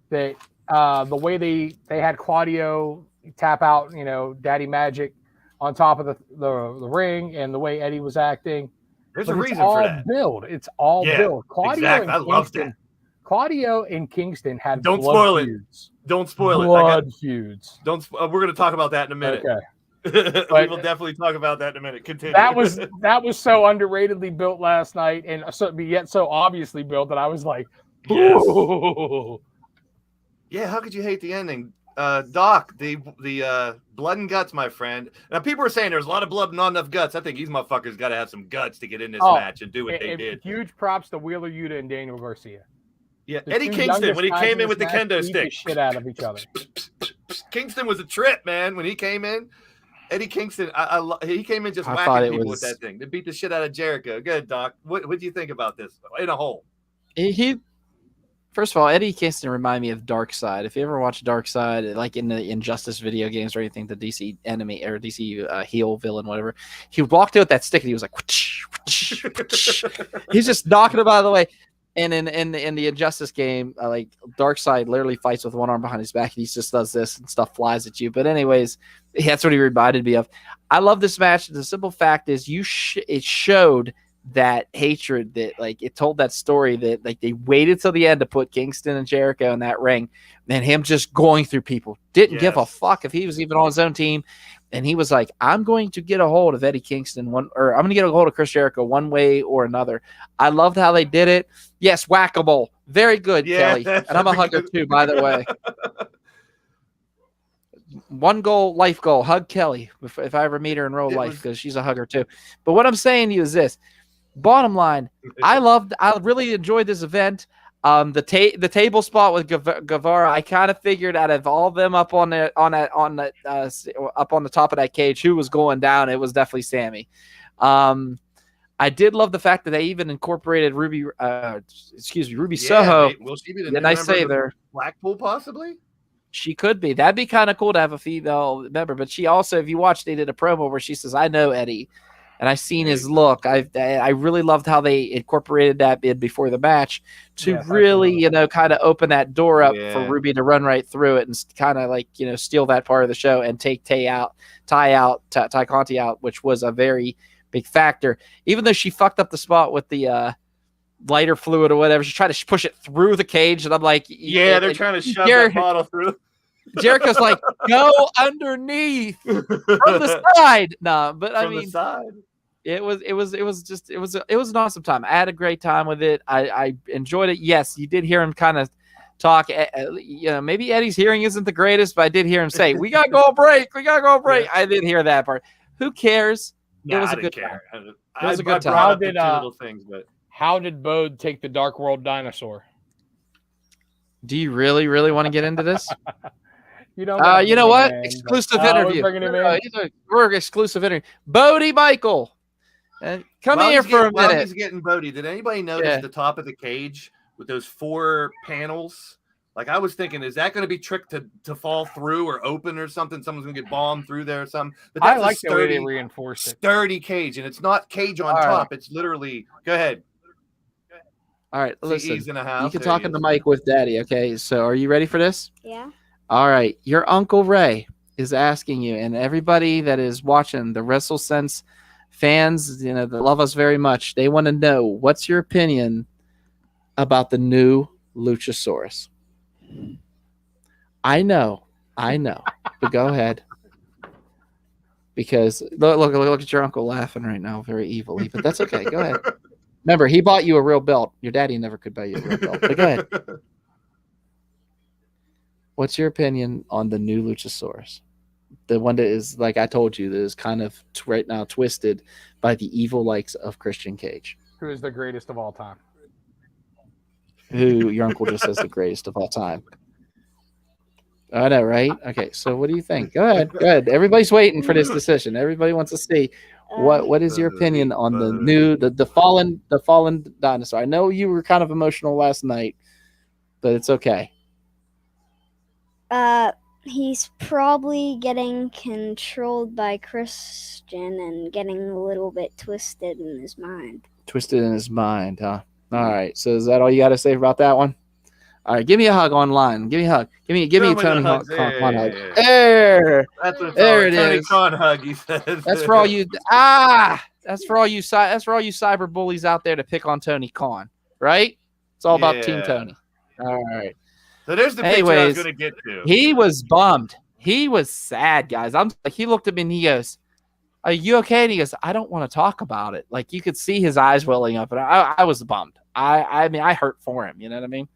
That the way they had Claudio tap out, Daddy Magic on top of the ring, and the way Eddie was acting. There's a reason for that. It's all build. Claudio and Kingston had Don't blood spoil feuds. It. Don't spoil blood feuds. We're going to talk about that in a minute. Okay. We will definitely talk about that in a minute. Continue. That was so underratedly built last night, and yet so obviously built that I was like, ooh. Yeah, how could you hate the ending? Doc, the blood and guts, my friend. Now, people are saying there's a lot of blood and not enough guts. I think these motherfuckers got to have some guts to get in this match and do what they did. Huge props to Wheeler Yuta and Daniel Garcia. Yeah, Eddie Kingston, when he came in with the kendo stick. Shit out of each other. Kingston was a trip, man, when he came in. Eddie Kingston, he came in just whacking people with that thing. They beat the shit out of Jericho. Good, Doc. What do you think about this? In a whole. First of all, Eddie Kingston reminded me of Darkseid. If you ever watch Darkseid, like in the Injustice video games or anything, the DC enemy or DC heel villain, whatever, he walked out with that stick and he was like, whoosh, whoosh, whoosh. He's just knocking him out of the way. And in the Injustice game, like Darkseid literally fights with one arm behind his back. And he just does this and stuff flies at you. But anyways, that's what he reminded me of. I love this match. The simple fact is, it showed that hatred, that like it told that story that like they waited till the end to put Kingston and Jericho in that ring, and him just going through people, didn't give a fuck if he was even on his own team, and he was like, I'm going to get a hold of Eddie Kingston I'm going to get a hold of Chris Jericho one way or another. I loved how they did it. Yes, whack-a-mole, very good, Kelly, and I'm a hugger too, by the way. One goal, life goal, hug Kelly if I ever meet her in real life, because she's a hugger too. But what I'm saying to you is this. Bottom line, I really enjoyed this event. The table spot with Guevara, I kind of figured out of all of them up on the top of that cage, who was going down. It was definitely Sammy. I did love the fact that they even incorporated Ruby Soho. Will she be the Yeah, nice save there. Blackpool, possibly? She could be. That'd be kind of cool to have a female member. But she also, if you watch, they did a promo where she says, "I know Eddie, and I've seen his look." I really loved how they incorporated that bid before the match to really, kind of open that door up for Ruby to run right through it and kind of like, steal that part of the show and take Ty Conti out, which was a very big factor. Even though she fucked up the spot with the lighter fluid or whatever, she tried to push it through the cage, and I'm like, they're trying to shove that bottle through. Jericho's like, go underneath from the side. No, but I mean, it was an awesome time. I had a great time with it. I enjoyed it. Yes, you did hear him kind of talk. Maybe Eddie's hearing isn't the greatest, but I did hear him say, "We gotta go break. We gotta go break." I did hear that part. Who cares? It was a good time. It was a good time. How did Bode take the Dark World dinosaur? Do you really, really want to get into this? You know what? Exclusive interview. We're exclusive interview. Bodie Michael. Come here for a minute. While he's getting Bodie, did anybody notice the top of the cage with those 4 panels? Like, I was thinking, is that going to be tricked to fall through or open or something? Someone's going to get bombed through there or something. But that's I like the way they reinforced it. Sturdy cage, and it's not cage on top. It's literally. Go ahead. All right, listen. He's in the house. You can talk in the mic with Daddy, okay? So, are you ready for this? Yeah. All right. Your Uncle Ray is asking you, and everybody that is watching, the WrestleSense fans, that love us very much, they want to know, what's your opinion about the new Luchasaurus? I know, but go ahead. Because look at your uncle laughing right now, very evilly, but that's okay. Go ahead. Remember, he bought you a real belt. Your daddy never could buy you a real belt. But go ahead. What's your opinion on the new Luchasaurus? The one that is, like I told you, that is kind of right now twisted by the evil likes of Christian Cage. Who is the greatest of all time? Who your uncle just says the greatest of all time. I know, right? Okay, so what do you think? Go ahead. Everybody's waiting for this decision. Everybody wants to see what is your opinion on the new the fallen dinosaur. I know you were kind of emotional last night, but it's okay. He's probably getting controlled by Christian and getting a little bit twisted in his mind. Twisted in his mind, huh? All right. So is that all you got to say about that one? All right. Give me a hug online. Give me a hug. Give me a Tony Khan hug. There. That's what there it is. Tony Khan hug. He says. That's for all you. That's for all you cyber bullies out there to pick on Tony Khan, right? It's all about Team Tony. All right. So there's the picture I was going to get to. He was bummed. He was sad, guys. He looked at me and he goes, "Are you okay?" And he goes, "I don't want to talk about it." Like, you could see his eyes welling up, and I was bummed. I mean, I hurt for him. You know what I mean?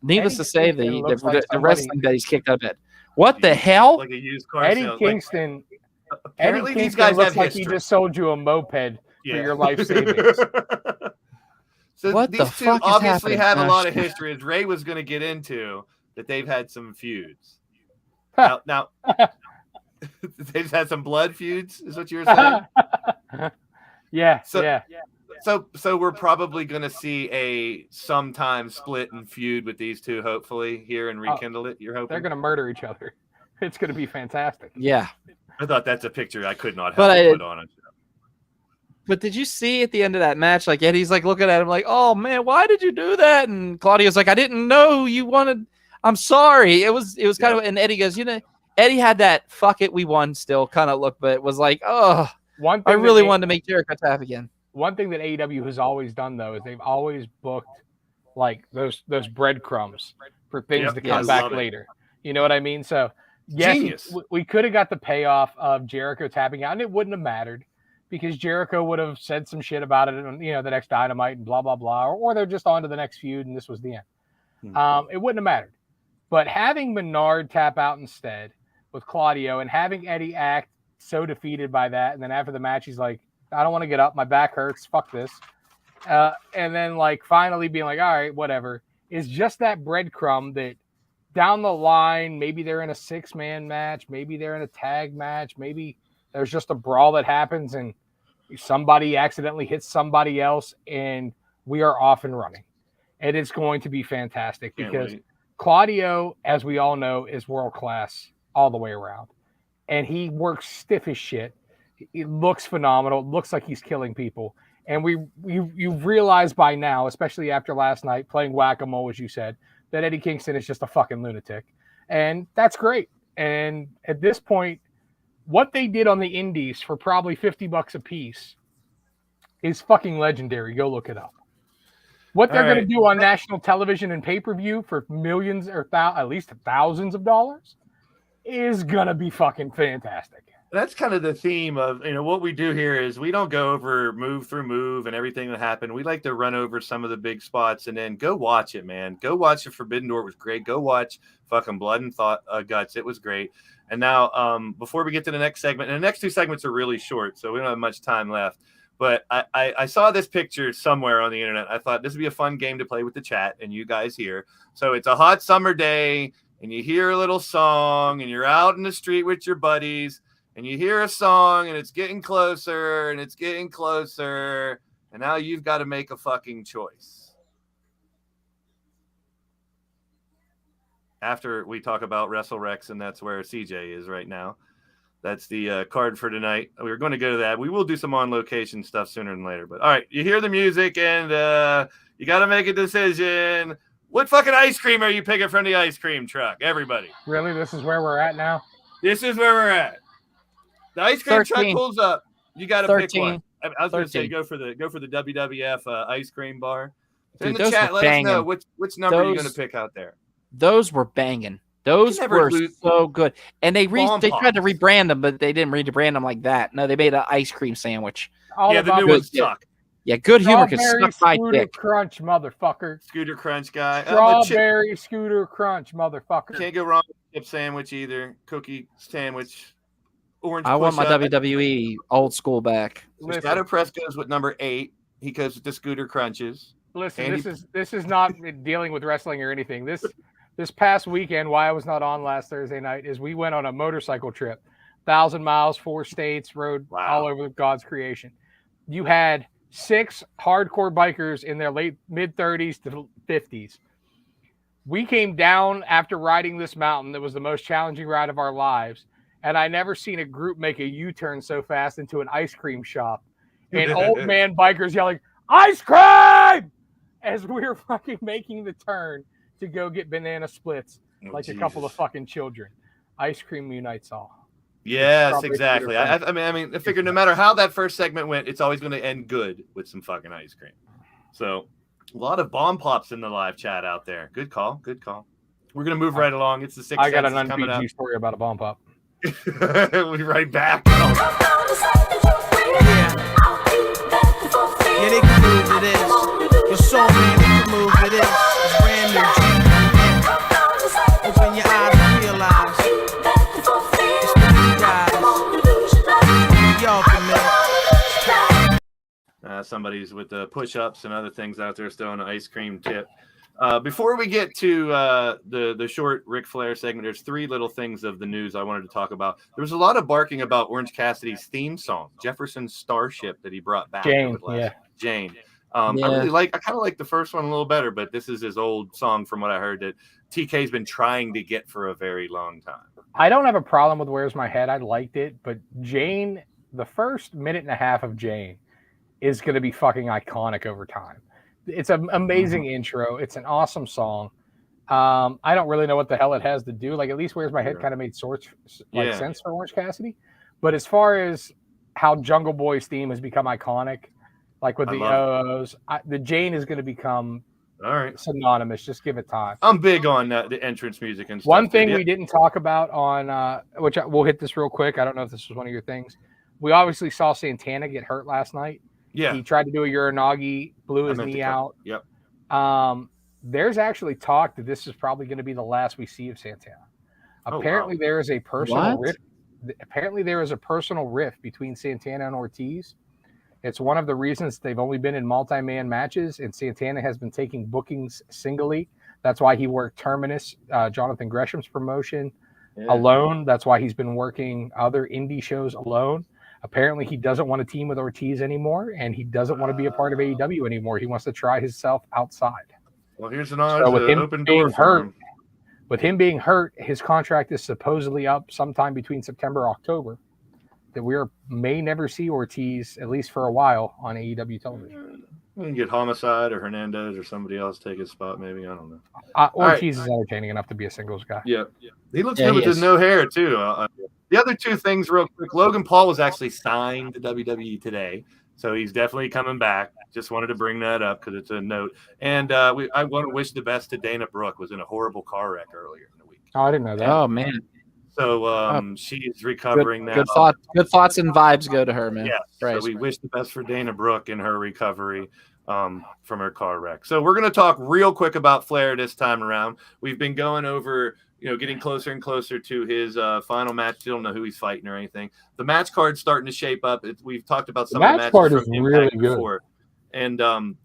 Needless to say, the wrestling that he's kicked out of bed. What the hell? Like a used car Eddie sale. Kingston. Apparently, Eddie these guys looks have like history. he just sold you a moped for your life savings. So what these the two fuck is obviously happening? have a lot of history, as Ray was going to get into, that they've had some feuds. Now they've had some blood feuds, is what you were saying? Yeah. So we're probably going to see a sometime split and feud with these two, hopefully, here and rekindle it. You're hoping? They're going to murder each other. It's going to be fantastic. Yeah. I thought that's a picture I could not help but put on it. But did you see at the end of that match, like, Eddie's like looking at him like, "Oh man, why did you do that?" And Claudio's like, "I didn't know you wanted. I'm sorry." It was kind of, and Eddie goes, Eddie had that "fuck it, we won" still kind of look, but it was like, oh, I really wanted to make Jericho tap again. One thing that AEW has always done, though, is they've always booked like those breadcrumbs for things to come back later. You know what I mean? So yes, we could have got the payoff of Jericho tapping out, and it wouldn't have mattered, because Jericho would have said some shit about it and, the next Dynamite and blah, blah, blah, or they're just on to the next feud and this was the end. It wouldn't have mattered. But having Menard tap out instead with Claudio and having Eddie act so defeated by that, and then after the match, he's like, "I don't want to get up. My back hurts. Fuck this." And then, like, finally being like, "All right, whatever," is just that breadcrumb that down the line, maybe they're in a 6-man match, maybe they're in a tag match, maybe there's just a brawl that happens, and somebody accidentally hits somebody else, and we are off and running. And it's going to be fantastic because Claudio, as we all know, is world class all the way around. And he works stiff as shit. It looks phenomenal. Looks like he's killing people. And you've realized by now, especially after last night, playing whack-a-mole, as you said, that Eddie Kingston is just a fucking lunatic. And that's great. And at this point, what they did on the indies for probably $50 a piece is fucking legendary. Go look it up. What they're going to do on national television and pay-per-view for millions or at least thousands of dollars is going to be fucking fantastic. That's kind of the theme of, what we do here is we don't go over move through move and everything that happened. We like to run over some of the big spots and then go watch it, man. Go watch it. Forbidden Door was great. Go watch fucking Blood and Guts. It was great. And now, before we get to the next segment, and the next two segments are really short, so we don't have much time left. But I saw this picture somewhere on the internet. I thought this would be a fun game to play with the chat and you guys here. So it's a hot summer day and you hear a little song and you're out in the street with your buddies and you hear a song and it's getting closer and it's getting closer. And now you've got to make a fucking choice. After we talk about WrestleRex, and that's where CJ is right now. That's the card for tonight. We were going to go to that. We will do some on-location stuff sooner than later. But, all right, you hear the music, and you got to make a decision. What fucking ice cream are you picking from the ice cream truck? Everybody. Really? This is where we're at now? This is where we're at. The ice cream truck pulls up. You got to pick one. I was going to say go for the WWF ice cream bar. So in the chat, let us know which number you're going to pick out there. Those were banging. Those were so good. And they tried to rebrand them, but they didn't rebrand them like that. No, they made an ice cream sandwich. The new ones suck. Yeah, good humor can suck my dick. Crunch, motherfucker. Scooter Crunch guy. Strawberry Scooter Crunch, motherfucker. Can't go wrong with chip sandwich either. Cookie sandwich. Orange. I want my WWE old school back. Shadow Press goes with number 8. He goes with the Scooter Crunches. Listen, this is not dealing with wrestling or anything. This past weekend, why I was not on last Thursday night, is we went on a motorcycle trip, 1,000 miles, 4 states, rode all over God's creation. You had 6 hardcore bikers in their mid-30s to 50s. We came down after riding this mountain that was the most challenging ride of our lives, and I never seen a group make a U-turn so fast into an ice cream shop. And old man bikers yelling, "Ice cream!" as we were fucking making the turn to go get banana splits a couple of fucking children. Ice cream unites all. Yes, exactly. I figure no matter how that first segment went, it's always going to end good with some fucking ice cream. So a lot of bomb pops in the live chat out there. Good call. We're going to move right along. It's the 6 I got an un-PG story about a bomb pop. We'll be right back. Yeah, they can move to this. Your soul, man, they can move to this. It's brand new. Open your eyes and realize it's the new guys. Y'all commit. Somebody's with the push-ups and other things out there still on an ice cream tip. Before we get to the short Ric Flair segment, there's 3 little things of the news I wanted to talk about. There was a lot of barking about Orange Cassidy's theme song, Jefferson's Starship, that he brought back. Jane. I kind of like the first one a little better, but this is his old song from what I heard that TK's been trying to get for a very long time. I don't have a problem with Where's My Head. I liked it, but Jane, the first minute and a half of Jane is going to be fucking iconic over time. It's an amazing intro. It's an awesome song. I don't really know what the hell it has to do. At least Where's My Head kind of made sense for Orange Cassidy. But as far as how Jungle Boy's theme has become iconic, with the OOs, the Jane is going to become synonymous. Just give it time. I'm big on the entrance music and stuff. One thing we didn't talk about on, which we'll hit this real quick. I don't know if this was one of your things. We obviously saw Santana get hurt last night. Yeah. He tried to do a Uranagi, blew his knee out. Yep. There's actually talk that this is probably going to be the last we see of Santana. Apparently there is a personal rift. Apparently there is a personal rift between Santana and Ortiz. It's one of the reasons they've only been in multi-man matches, and Santana has been taking bookings singly. That's why he worked Terminus, Jonathan Gresham's promotion, alone. That's why he's been working other indie shows alone. Apparently, he doesn't want to team with Ortiz anymore, and he doesn't want to be a part of AEW anymore. He wants to try himself outside. Well, here's an open door for him. With him being hurt, his contract is supposedly up sometime between September and October. That may never see Ortiz, at least for a while, on AEW television. We can get Homicide or Hernandez or somebody else take his spot, maybe. I don't know. Ortiz is entertaining enough to be a singles guy. Yeah. He looks good with his no hair, too. The other two things, real quick. Logan Paul was actually signed to WWE today, so he's definitely coming back. Just wanted to bring that up because it's a note. And I want to wish the best to Dana Brooke. Was in a horrible car wreck earlier in the week. Oh, I didn't know that. Oh, man. So she's recovering now. Good thoughts and vibes go to her, man. Yeah. So we wish the best for Dana Brooke in her recovery from her car wreck. So we're going to talk real quick about Flair this time around. We've been going over, getting closer and closer to his final match. Still don't know who he's fighting or anything. The match card's starting to shape up. We've talked about some of the matches card is really good. before. And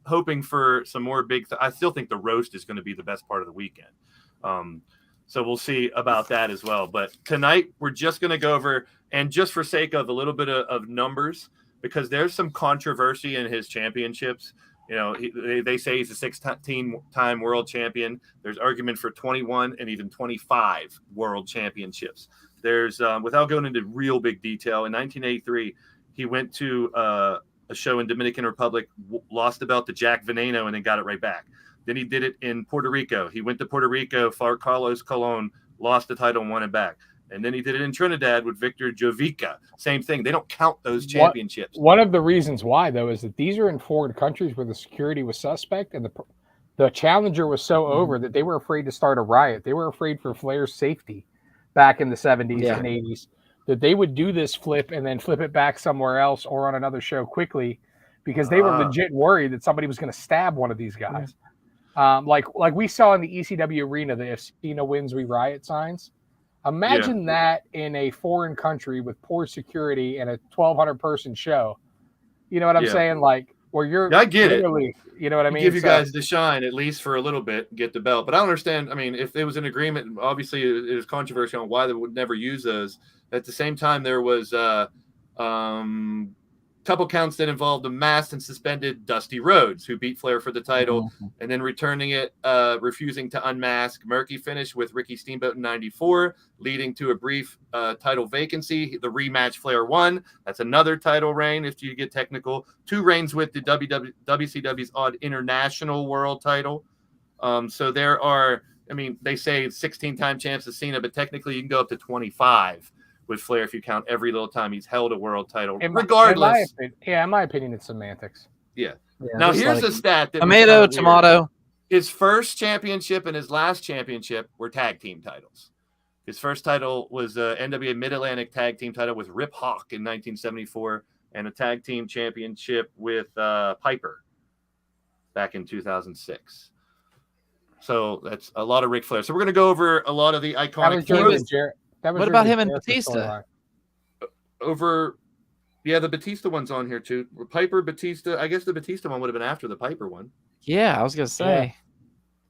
hoping for some more I still think the roast is going to be the best part of the weekend. So we'll see about that as well. But tonight we're just going to go over, and just for sake of a little bit of numbers, because there's some controversy in his championships. They say he's a 16-time world champion. There's argument for 21 and even 25 world championships. There's, without going into real big detail, in 1983, he went to a show in Dominican Republic, lost the belt to Jack Veneno, and then got it right back. Then he did it in Puerto Rico. He went to Puerto Rico, fought Carlos Colon, lost the title and won it back. And then he did it in Trinidad with Victor Jovica. Same thing. They don't count those championships. One of the reasons why, though, is that these are in foreign countries where the security was suspect and the challenger was so over that they were afraid to start a riot. They were afraid for Flair's safety back in the 70s and 80s, that they would do this flip and then flip it back somewhere else or on another show quickly because they were legit worried that somebody was going to stab one of these guys. Like we saw in the ECW arena, the if Cena wins, we riot signs. Imagine that in a foreign country with poor security and a 1,200 person show. You know what I'm saying? Like, where you're, I get it. You know what I mean? Give you guys the shine at least for a little bit, get the belt. But I don't understand. I mean, if there was an agreement, obviously it was controversial on why they would never use those. At the same time, there was couple counts that involved a masked and suspended Dusty Rhodes, who beat Flair for the title, and then returning it, refusing to unmask. Murky finish with Ricky Steamboat in 94, leading to a brief title vacancy. The rematch Flair won. That's another title reign if you get technical. 2 reigns with the WCW's odd international world title. So there are, they say 16-time champs of Cena, but technically you can go up to 25 with Flair if you count every little time he's held a world title. Regardless. In my opinion, it's semantics. Yeah. Now here's a stat that tomato. His first championship and his last championship were tag team titles. His first title was NWA Mid-Atlantic Tag Team title with Rip Hawk in 1974, and a tag team championship with Piper back in 2006. So that's a lot of Ric Flair. So we're going to go over a lot of the iconic things. What about him and Batista? The Batista one's on here too. Piper, Batista. I guess the Batista one would have been after the Piper one. Yeah, I was gonna say. Yeah.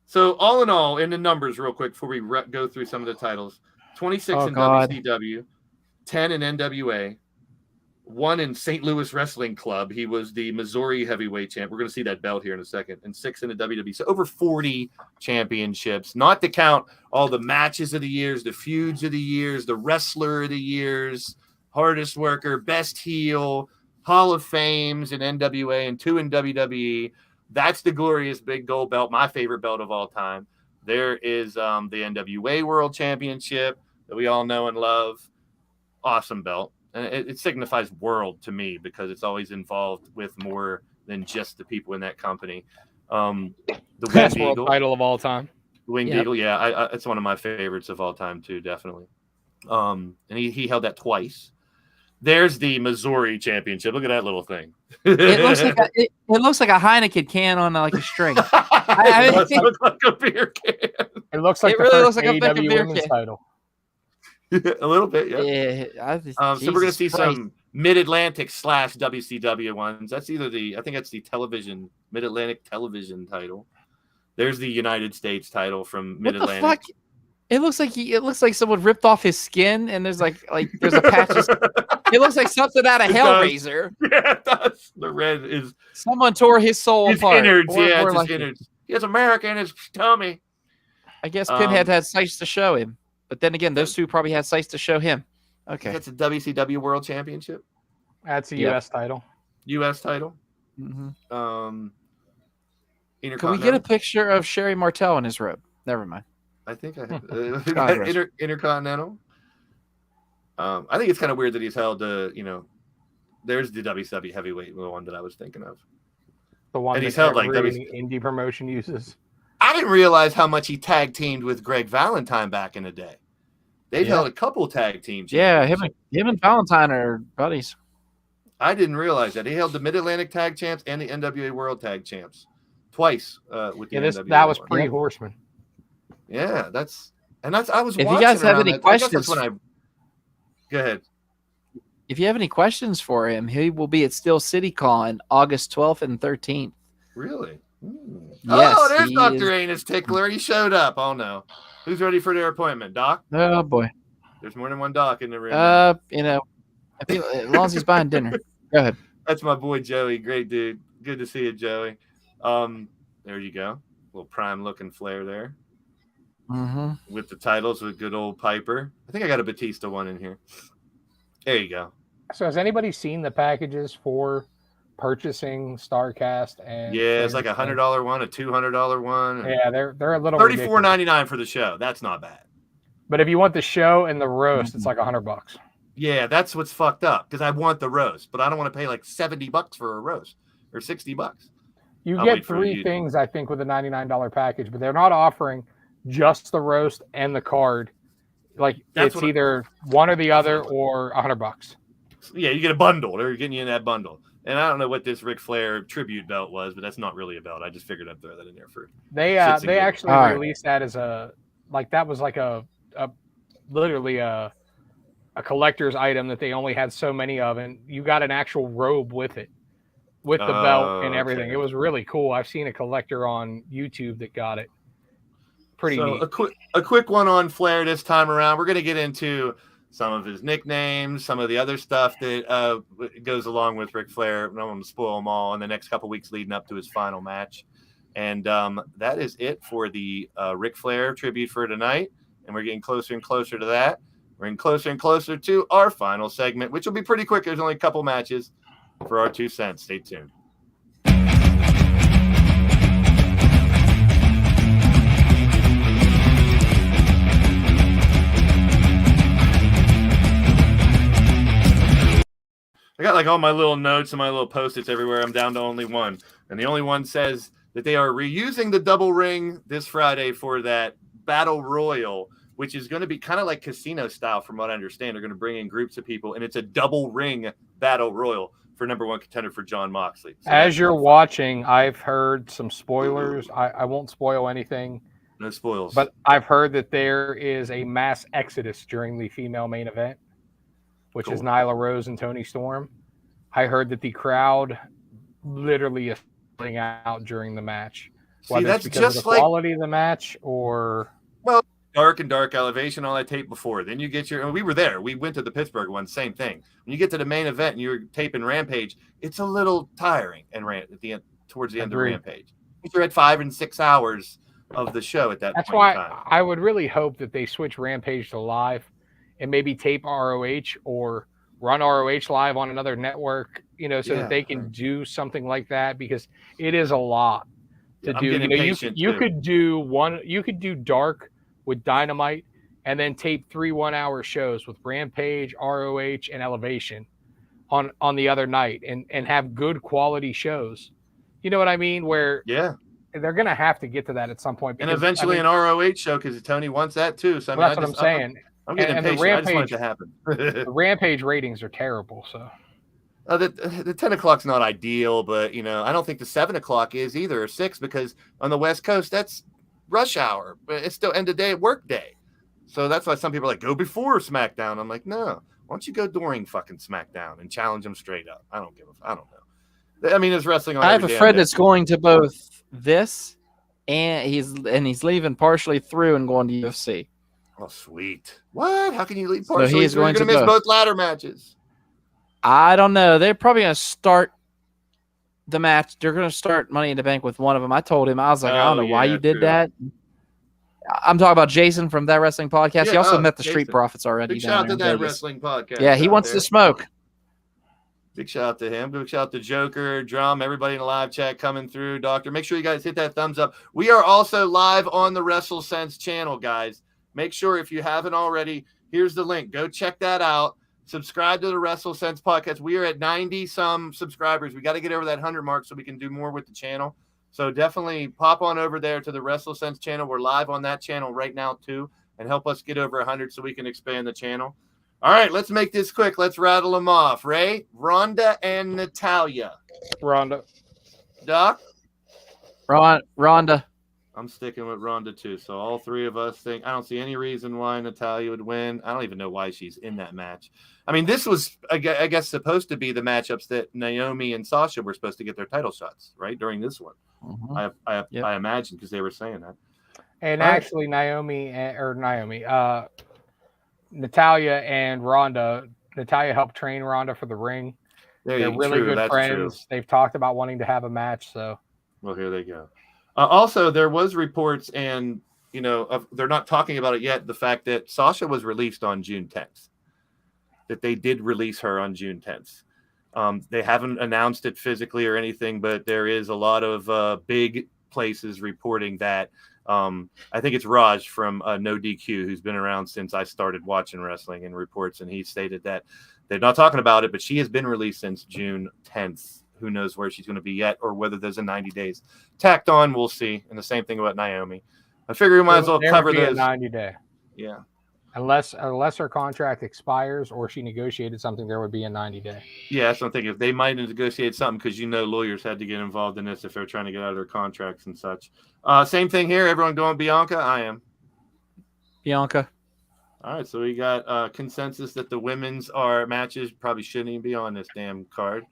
So all in all, in the numbers, real quick before we go through some of the titles: 26 in WCW, 10 in NWA, 1 in St. Louis Wrestling Club. He was the Missouri heavyweight champ. We're going to see that belt here in a second. And 6 in the WWE. So over 40 championships, not to count all the matches of the years, the feuds of the years, the wrestler of the years, hardest worker, best heel, Hall of Fames in NWA and 2 in WWE. That's the glorious big gold belt, my favorite belt of all time. There is the NWA World Championship that we all know and love. Awesome belt. And it signifies world to me because it's always involved with more than just the people in that company. The best world title of all time. Winged Eagle, it's one of my favorites of all time too, definitely. And he held that twice. There's the Missouri Championship. Look at that little thing. It looks like a Heineken can on like a string. It looks like a beer can. It looks like a beer can title. A little bit, yeah. So we're going to see some Mid-Atlantic / WCW ones. That's either I think that's the television, Mid-Atlantic television title. There's the United States title from Mid-Atlantic. What the fuck? It looks like someone ripped off his skin, and there's like there's a patch. It looks like something out of It Hellraiser. Yeah, it does. The red is Someone tore his soul his apart. innards. Or- Yeah, or it's like- his innards. He has America in his tummy. I guess Pinhead had sights to show him. But then again, those two probably had sights to show him. Okay. That's a WCW World Championship. That's a Yep. U.S. title. U.S. title. Mm-hmm. Can we get a Intercontinental. picture of Sherry Martel in his robe? Never mind. I think I have Congress. Intercontinental. I think it's kind of weird that he's held there's the WCW heavyweight one that I was thinking of. The one And that he's held like every WC indie promotion uses. I didn't realize how much he tag teamed with Greg Valentine back in the day. They've Yeah. held a couple tag teams. Yeah, him and Valentine are buddies. I didn't realize that. He held the Mid-Atlantic Tag Champs and the NWA World Tag Champs twice with the NWA. That was one. pre-Horseman. Yeah, I was If you watching guys have around any that. I guess that's questions- when I go ahead. If you have any questions for him, he will be at Steel City Con August 12th and 13th. Really? Yes, oh, there's he Dr. is- Anus Tickler. He showed up. Oh no. Who's ready for their appointment? Doc? Oh boy. There's more than one Doc in the room. I feel as long as he's buying dinner. Go ahead. That's my boy Joey. Great dude. Good to see you, Joey. There you go. Little prime looking Flair there. Mm-hmm. With the titles with good old Piper. I think I got a Batista one in here. There you go. So has anybody seen the packages for purchasing StarCast? And Yeah, it's like $100 one, a $200 one. Yeah, they're a little $34.99 for the show. That's not bad. But if you want the show and the roast, it's like $100. Yeah, that's what's fucked up because I want the roast, but I don't want to pay like $70 for a roast or $60. You I'll get wait for three you. things, I think, with a $99 package, but they're not offering just the roast and the card. Like That's it's what either one or the other or $100. Yeah, you get a bundle. They're getting you in that bundle. And I don't know what this Ric Flair tribute belt was, but that's not really a belt. I just figured I'd throw that in there for. They shits and giggles. actually All right. released that as that was like a literally a collector's item that they only had so many of, and you got an actual robe with it, with the belt and everything. Okay. It was really cool. I've seen a collector on YouTube that got it. Pretty So neat. a quick one on Flair this time around. We're going to get into some of his nicknames, some of the other stuff that goes along with Ric Flair. I don't want to spoil them all in the next couple weeks leading up to his final match. And that is it for the Ric Flair tribute for tonight. And we're getting closer and closer to that. We're getting closer and closer to our final segment, which will be pretty quick. There's only a couple matches for our 2 cents. Stay tuned. I got like all my little notes and my little post-its everywhere. I'm down to only one. And the only one says that they are reusing the double ring this Friday for that Battle Royal, which is going to be kind of like casino style from what I understand. They're going to bring in groups of people, and it's a double ring Battle Royal for number one contender for Jon Moxley. So As you're watching, I've heard some spoilers. I won't spoil anything, no spoils. but I've heard that there is a mass exodus during the female main event, which is Cool. Nyla Rose and Toni Storm. I heard that the crowd literally is selling out during the match. See, Whether that's it's because just of the like quality of the match or Dark and Dark Elevation, all that tape before. Then you get we were there. We went to the Pittsburgh one, same thing. When you get to the main event and you're taping Rampage, it's a little tiring and at the end, towards the end Agreed. of Rampage. You're at 5 and 6 hours of the show at that That's point why in time. I would really hope that they switch Rampage to live and maybe tape ROH or run ROH live on another network, so that they can do something like that, because it is a lot to I'm do. getting impatient, You too. could do Dark with Dynamite and then tape 3 1-hour shows with Rampage, ROH, and Elevation on the other night and have good quality shows. You know what I mean? Where Yeah. they're going to have to get to that at some point. And because, eventually an ROH show because Tony wants that too. So I mean, that's what I'm saying. I'm getting And the impatient. I just want it Rampage- to happen. The Rampage ratings are terrible. So The 10 o'clock's not ideal, but I don't think the 7 o'clock is either, or 6, because on the West Coast that's rush hour, but it's still end of day work day. So that's why some people are like, go before SmackDown. I'm like, no, why don't you go during fucking SmackDown and challenge them straight up? I don't know. I mean, there's wrestling on. I have every a damn friend day. that's going to both this and he's leaving partially through and going to UFC. Oh, sweet. What? How can you leave So partially? he is through? You're going gonna to miss both. both ladder matches. I don't know. They're probably going to start the match. They're going to start Money in the Bank with one of them. I told him, I was like, I don't know why you did that. I'm talking about Jason from That Wrestling Podcast. Yeah, he also met the Jason. Street Profits already. Big shout out to That Wrestling Podcast. Yeah, he wants to smoke. Big shout out to him. Big shout out to Joker, Drum, everybody in the live chat coming through. Doctor, make sure you guys hit that thumbs up. We are also live on the WrestleSense channel, guys. Make sure if you haven't already, here's the link. Go check that out. Subscribe to the WrestleSense podcast. We are at 90-some subscribers. We got to get over that 100 mark so we can do more with the channel. So definitely pop on over there to the WrestleSense channel. We're live on that channel right now, too, and help us get over 100 so we can expand the channel. All right, let's make this quick. Let's rattle them off. Ray, Rhonda, and Natalya. Rhonda. Doc? Rhonda. I'm sticking with Rhonda, too. So all three of us think – I don't see any reason why Natalya would win. I don't even know why she's in that match. I mean, this was, I guess, supposed to be the matchups that Naomi and Sasha were supposed to get their title shots, right, during this one. Mm-hmm. I imagine because they were saying that. And actually, Natalya and Rhonda. Natalya helped train Rhonda for the ring. They're really good friends. True. They've talked about wanting to have a match. So, well, here they go. Also, there was reports, and they're not talking about it yet. The fact that Sasha was released on June 10th, that they did release her on June 10th. They haven't announced it physically or anything, but there is a lot of big places reporting that. I think it's Raj from No DQ, who's been around since I started watching wrestling and reports, and he stated that they're not talking about it, but she has been released since June 10th. Who knows where she's going to be yet, or whether there's a 90 days tacked on. We'll see. And the same thing about Naomi. I figure we might as well cover those. 90-day. Yeah. Unless her contract expires or she negotiated something, there would be a 90-day. Yeah, that's what I'm thinking. If they might negotiate something, because lawyers had to get involved in this if they're trying to get out of their contracts and such. Same thing here. Everyone going Bianca? I am. Bianca. All right, so we got consensus that the women's matches probably shouldn't even be on this damn card.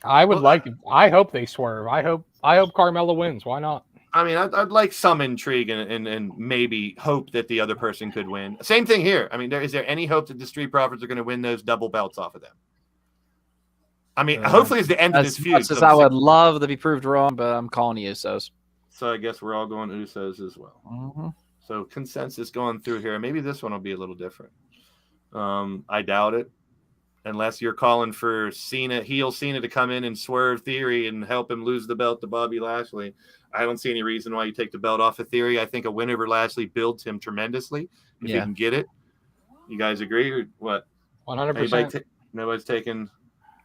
I hope they swerve. I hope Carmella wins. Why not? I mean, I'd like some intrigue and maybe hope that the other person could win. Same thing here. I mean, is there any hope that the Street Profits are going to win those double belts off of them? I mean, hopefully it's the end of this feud. As much as I would love to be proved wrong, but I'm calling the Usos. So I guess we're all going Usos as well. Mm-hmm. So consensus going through here. Maybe this one will be a little different. I doubt it. Unless you're calling for heel Cena to come in and swerve Theory and help him lose the belt to Bobby Lashley. I don't see any reason why you take the belt off of Theory. I think a win over Lashley builds him tremendously if he can get it. You guys agree or what? 100%. Nobody's taking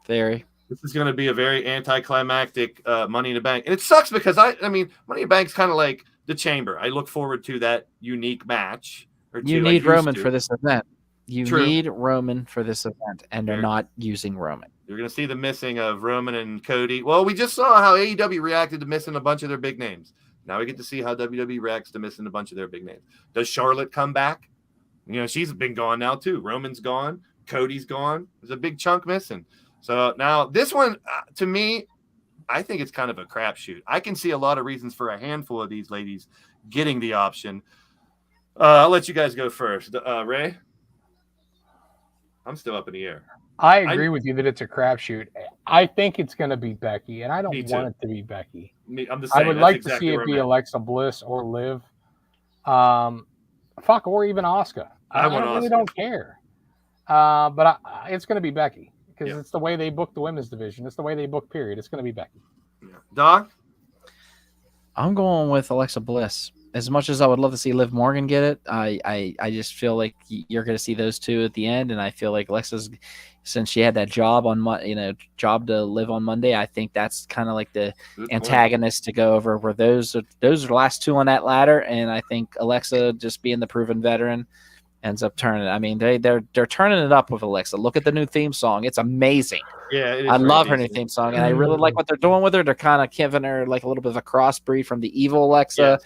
Theory. This is going to be a very anticlimactic Money in the Bank. And it sucks because, I mean, Money in the Bank's kind of like the Chamber. I look forward to that unique match. You need Roman for this event. You need Roman for this event, and they're not using Roman. You're going to see the missing of Roman and Cody. Well, we just saw how AEW reacted to missing a bunch of their big names. Now we get to see how WWE reacts to missing a bunch of their big names. Does Charlotte come back? She's been gone now too. Roman's gone. Cody's gone. There's a big chunk missing. So now this one, to me, I think it's kind of a crapshoot. I can see a lot of reasons for a handful of these ladies getting the option. I'll let you guys go first. Ray? I'm still up in the air. I agree with you that it's a crapshoot. I think it's going to be Becky, and I don't want it to be Becky. I'm the same. I would like to see it be Alexa Bliss or Liv. Or even Asuka. I really don't care. But it's going to be Becky because it's the way they book the women's division. It's the way they book, period. It's going to be Becky. Yeah. Doc? I'm going with Alexa Bliss. As much as I would love to see Liv Morgan get it, I just feel like you're going to see those two at the end, and I feel like Alexa's, since she had that job job to live on Monday, I think that's kind of like the antagonist to go over. Where those are the last two on that ladder, and I think Alexa, just being the proven veteran, ends up turning it. I mean, they're turning it up with Alexa. Look at the new theme song; it's amazing. Yeah, it is. I love her new theme song, and I really like what they're doing with her. They're kind of giving her like a little bit of a crossbreed from the evil Alexa. Yeah.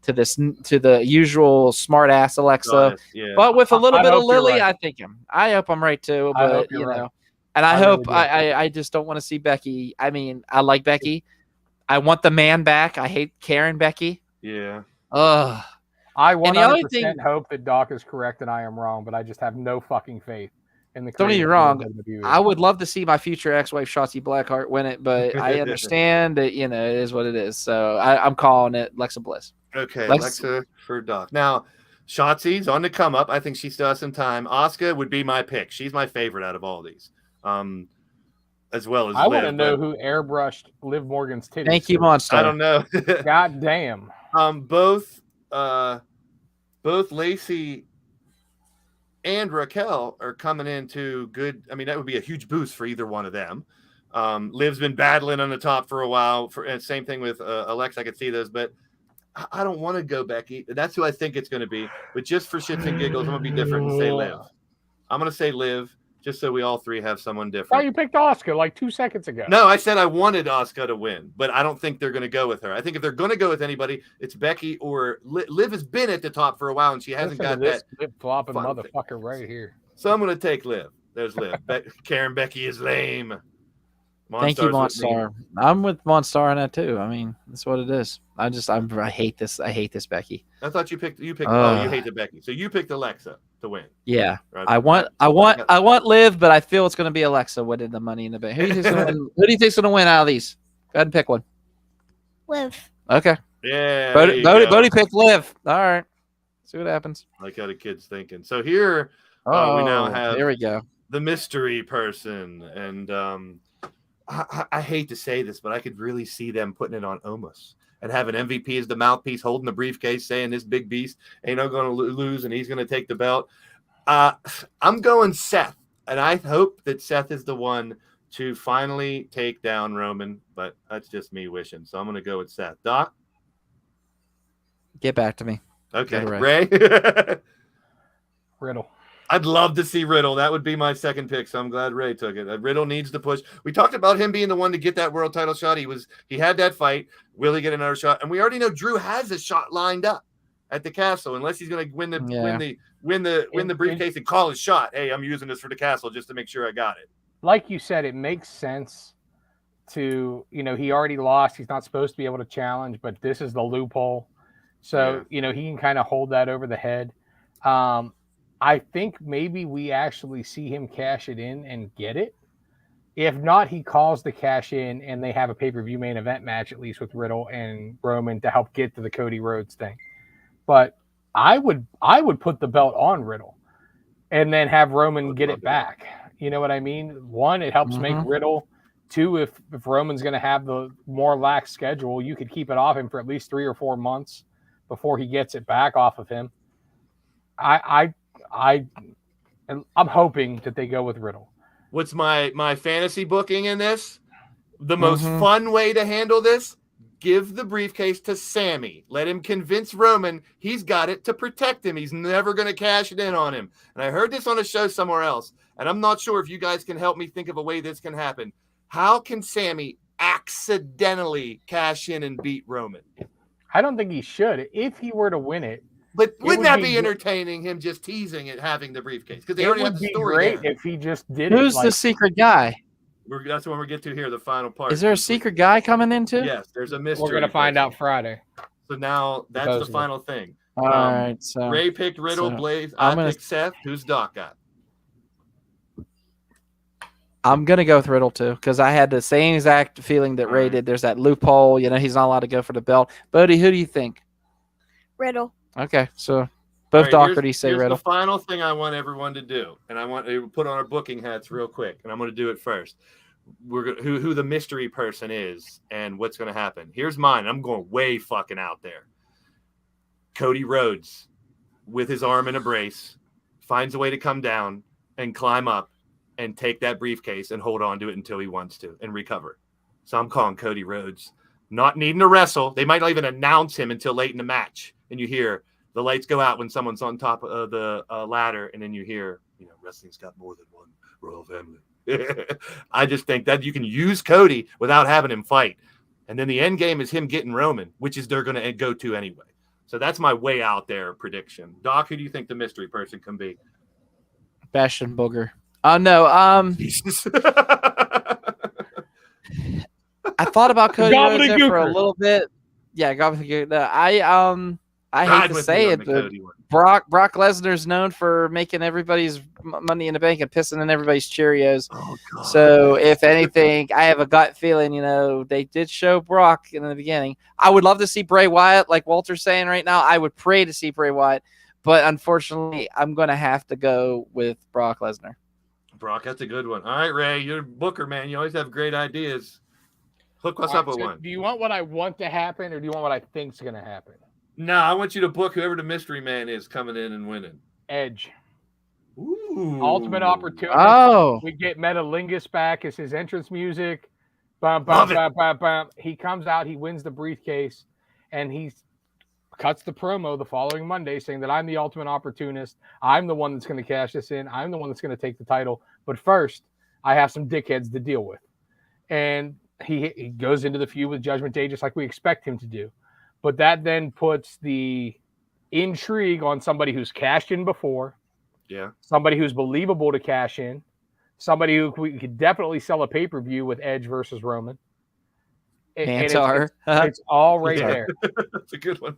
To the usual smart ass Alexa, but with a little bit of Lily, right. I hope I'm right too. But right. And I hope really I just don't want to see Becky. I mean, I like Becky. I want the man back. I hate Karen Becky. Yeah. I 100% hope that Doc is correct and I am wrong, but I just have no fucking faith in the Don't get me creative wrong. WWE. I would love to see my future ex-wife Shotzi Blackheart win it, but I understand that it is what it is. So I'm calling it Alexa Bliss. Okay, Alexa for Doc. Now, Shotzi's on the come up. I think she still has some time. Asuka would be my pick. She's my favorite out of all these. As well as I want to know who airbrushed Liv Morgan's titties. Thank you, Monster. I don't know. God damn. Both Lacey and Raquel are coming into good. I mean, that would be a huge boost for either one of them. Liv's been battling on the top for a while. And same thing with Alexa. I could see those, but I don't want to go Becky. That's who I think it's going to be. But just for shits and giggles, I'm going to be different and say Liv. I'm going to say Liv, just so we all three have someone different. Oh, you picked Asuka like 2 seconds ago. No, I said I wanted Asuka to win, but I don't think they're going to go with her. I think if they're going to go with anybody, it's Becky or Liv has been at the top for a while, and she hasn't got that flip-flopping motherfucker right here. So I'm going to take Liv. There's Liv. Karen Becky is lame. Thank you, Monstar. I'm with Monstar on that too. I mean, that's what it is. I hate this. I hate this Becky. I thought you picked. You hate the Becky. So you picked Alexa to win. Yeah, right? I want Liv, but I feel it's going to be Alexa winning the Money in the Bank. Who do you think's going to win out of these? Go ahead and pick one. Liv. Okay. Yeah. Bodie picked Liv. All right. See what happens. I like how the kid's thinking. So here we now have. There we go. The mystery person, and I hate to say this, but I could really see them putting it on Omos and having MVP as the mouthpiece, holding the briefcase, saying this big beast ain't no going to lose, and he's going to take the belt. I'm going Seth, and I hope that Seth is the one to finally take down Roman, but that's just me wishing. So I'm going to go with Seth. Doc? Get back to me. Okay. Ray? Riddle. I'd love to see Riddle. That would be my second pick, so I'm glad Ray took it. Riddle needs to push. We talked about him being the one to get that world title shot. He had that fight. Will he get another shot? And we already know Drew has a shot lined up at the castle, unless he's going to win the briefcase and call his shot. Hey, I'm using this for the castle just to make sure I got it. Like you said, it makes sense to, he already lost. He's not supposed to be able to challenge, but this is the loophole. So, he can kind of hold that over the head. I think maybe we actually see him cash it in and get it. If not, he calls the cash in and they have a pay-per-view main event match, at least with Riddle and Roman, to help get to the Cody Rhodes thing. But I would put the belt on Riddle and then have Roman get it back. You know what I mean? One, it helps make Riddle. Two, if Roman's going to have the more lax schedule, you could keep it off him for at least 3 or 4 months before he gets it back off of him. I'm hoping that they go with Riddle. What's my fantasy booking in this? The most fun way to handle this, give the briefcase to Sammy. Let him convince Roman he's got it to protect him. He's never going to cash it in on him. And I heard this on a show somewhere else, and I'm not sure if you guys can help me think of a way this can happen. How can Sammy accidentally cash in and beat Roman? I don't think he should. If he were to win it, but wouldn't that be entertaining, him just teasing it, having the briefcase? Because they already have the story. Great if he just did it. Who's the secret guy? That's when we get to here, the final part. Is there a secret guy coming into? Yes, there's a mystery. We're going to find out Friday. So now that's the final thing. All right. So Ray picked Riddle, Blaze. I picked Seth. Who's Doc got? I'm going to go with Riddle, too, because I had the same exact feeling that Ray did. There's that loophole. He's not allowed to go for the belt. Bodie, who do you think? Riddle. Okay, so both Doherty say Riddle. The final thing I want everyone to do, and I want to put on our booking hats real quick, and I'm going to do it first. We're going who the mystery person is and what's going to happen. Here's mine. I'm going way fucking out there. Cody Rhodes, with his arm in a brace, finds a way to come down and climb up and take that briefcase and hold on to it until he wants to and recover. So I'm calling Cody Rhodes. Not needing to wrestle. They might not even announce him until late in the match. And you hear the lights go out when someone's on top of the ladder. And then you hear, wrestling's got more than one royal family. I just think that you can use Cody without having him fight. And then the end game is him getting Roman, which is they're going to go to anyway. So that's my way out there prediction. Doc, who do you think the mystery person can be? Bastion Booger. No. I thought about Cody Rhodes there for a little bit. Yeah, I I hate to say it, but Brock Lesnar's known for making everybody's Money in the Bank and pissing in everybody's Cheerios. Oh, God. So, if anything, I have a gut feeling, they did show Brock in the beginning. I would love to see Bray Wyatt, like Walter's saying right now. I would pray to see Bray Wyatt, but unfortunately, I'm going to have to go with Brock Lesnar. Brock, that's a good one. All right, Ray, you're a booker, man. You always have great ideas. Hook us up with one. Do you want what I want to happen, or do you want what I think's going to happen? No, I want you to book whoever the mystery man is coming in and winning. Edge. Ooh. Ultimate opportunity. Oh. We get Metalingus back as his entrance music. Bum, bum, bum, bum, bum. He comes out, he wins the briefcase, and he cuts the promo the following Monday saying that I'm the ultimate opportunist. I'm the one that's going to cash this in. I'm the one that's going to take the title. But first, I have some dickheads to deal with. And he goes into the feud with Judgment Day just like we expect him to do. But that then puts the intrigue on somebody who's cashed in before. Yeah. Somebody who's believable to cash in. Somebody who we could definitely sell a pay-per-view with Edge versus Roman. Mantar. It's all right there. That's a good one.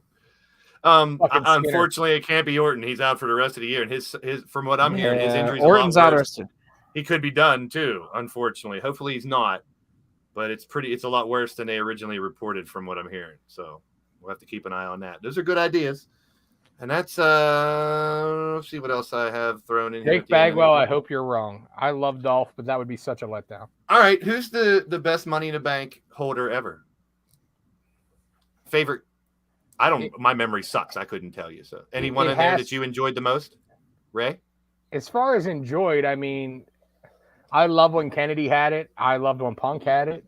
Unfortunately, it can't be Orton. He's out for the rest of the year. And his from what I'm hearing, his injuries Orton's out rested. He could be done too, unfortunately. Hopefully he's not. But it's a lot worse than they originally reported from what I'm hearing. So we'll have to keep an eye on that. Those are good ideas. And that's let's see what else I have thrown in here. Jake Bagwell, I hope you're wrong. I love Dolph, but that would be such a letdown. All right, who's the best Money in the Bank holder ever? Favorite? My memory sucks. I couldn't tell you. So anyone in there that you enjoyed the most? Ray? As far as enjoyed, I mean, I love when Kennedy had it. I loved when Punk had it.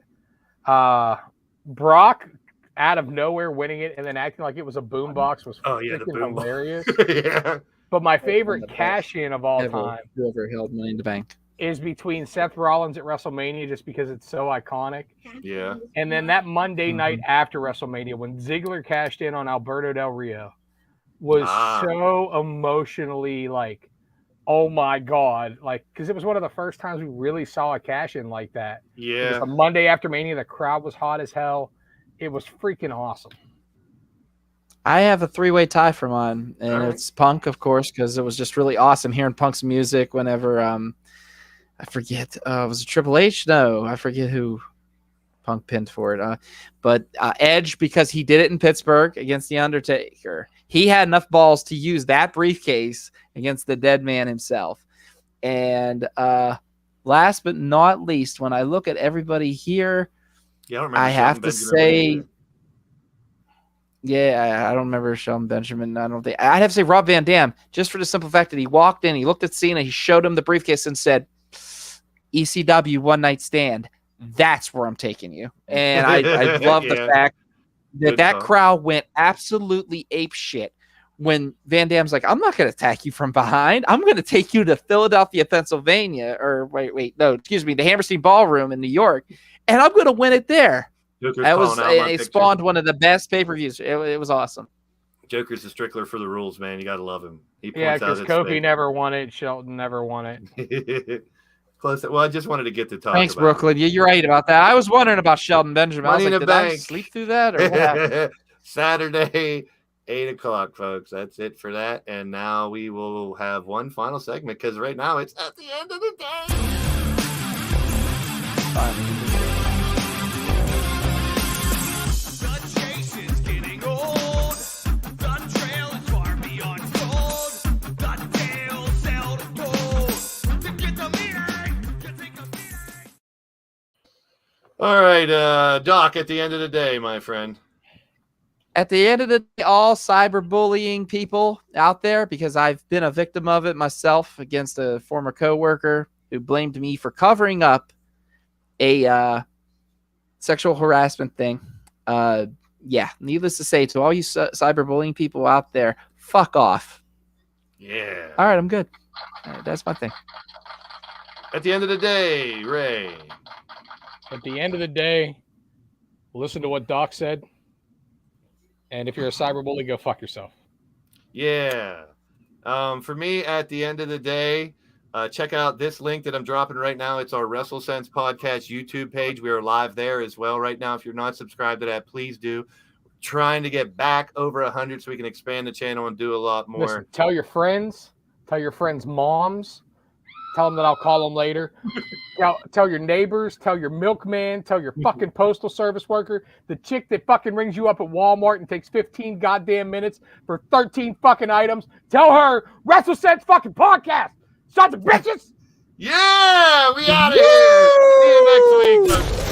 Brock out of nowhere winning it and then acting like it was a boombox was hilarious. Yeah. But my favorite cash-in of all time, whoever held Money in the Bank, is between Seth Rollins at WrestleMania just because it's so iconic. Yeah. And then that Monday night after WrestleMania when Ziggler cashed in on Alberto Del Rio was so emotionally like, oh my God, like, because it was one of the first times we really saw a cash in like that. Yeah. The Monday after Mania, the crowd was hot as hell. It was freaking awesome. I have a 3-way tie for mine, and it's Punk, of course, because it was just really awesome hearing Punk's music whenever I forget, was it Triple H? No, I forget who Punk pinned for it. But Edge, because he did it in Pittsburgh against The Undertaker. He had enough balls to use that briefcase against the dead man himself. And last but not least, when I look at everybody here, I have to say, I don't remember Shelton Benjamin. I'd have to say Rob Van Dam, just for the simple fact that he walked in, he looked at Cena, he showed him the briefcase and said, ECW one night stand. That's where I'm taking you. And I love the fact that crowd went absolutely ape shit when Van Dam's like, I'm not going to attack you from behind. I'm going to take you to Philadelphia, Pennsylvania, or the Hammerstein Ballroom in New York, and I'm going to win it there. It spawned one of the best pay-per-views. It was awesome. Joker's a stickler for the rules, man. You got to love him. Because Kofi never won it. Shelton never won it. Close. Well, I just wanted to get to talk. Thanks, about Brooklyn. You're right about that. I was wondering about Shelton Benjamin. Money I was like, in the did Bank. I sleep through that? Or what happened? Saturday, 8:00, folks. That's it for that. And now we will have one final segment because right now it's at the end of the day. All right, Doc, at the end of the day, my friend. At the end of the day, all cyberbullying people out there, because I've been a victim of it myself against a former coworker who blamed me for covering up a sexual harassment thing. Needless to say, to all you cyberbullying people out there, fuck off. Yeah. All right, I'm good. All right, that's my thing. At the end of the day, Ray. At the end of the day, listen to what Doc said. And if you're a cyberbully, go fuck yourself. Yeah. For me, at the end of the day, check out this link that I'm dropping right now. It's our WrestleSense podcast YouTube page. We are live there as well right now. If you're not subscribed to that, please do. trying to get back over 100 so we can expand the channel and do a lot more. Listen, tell your friends' moms, tell them that I'll call them later. Tell your neighbors, tell your milkman, tell your fucking postal service worker, the chick that fucking rings you up at Walmart and takes 15 goddamn minutes for 13 fucking items. Tell her WrestleSense fucking podcast. Sons of bitches. Yeah, we out of here. See you next week.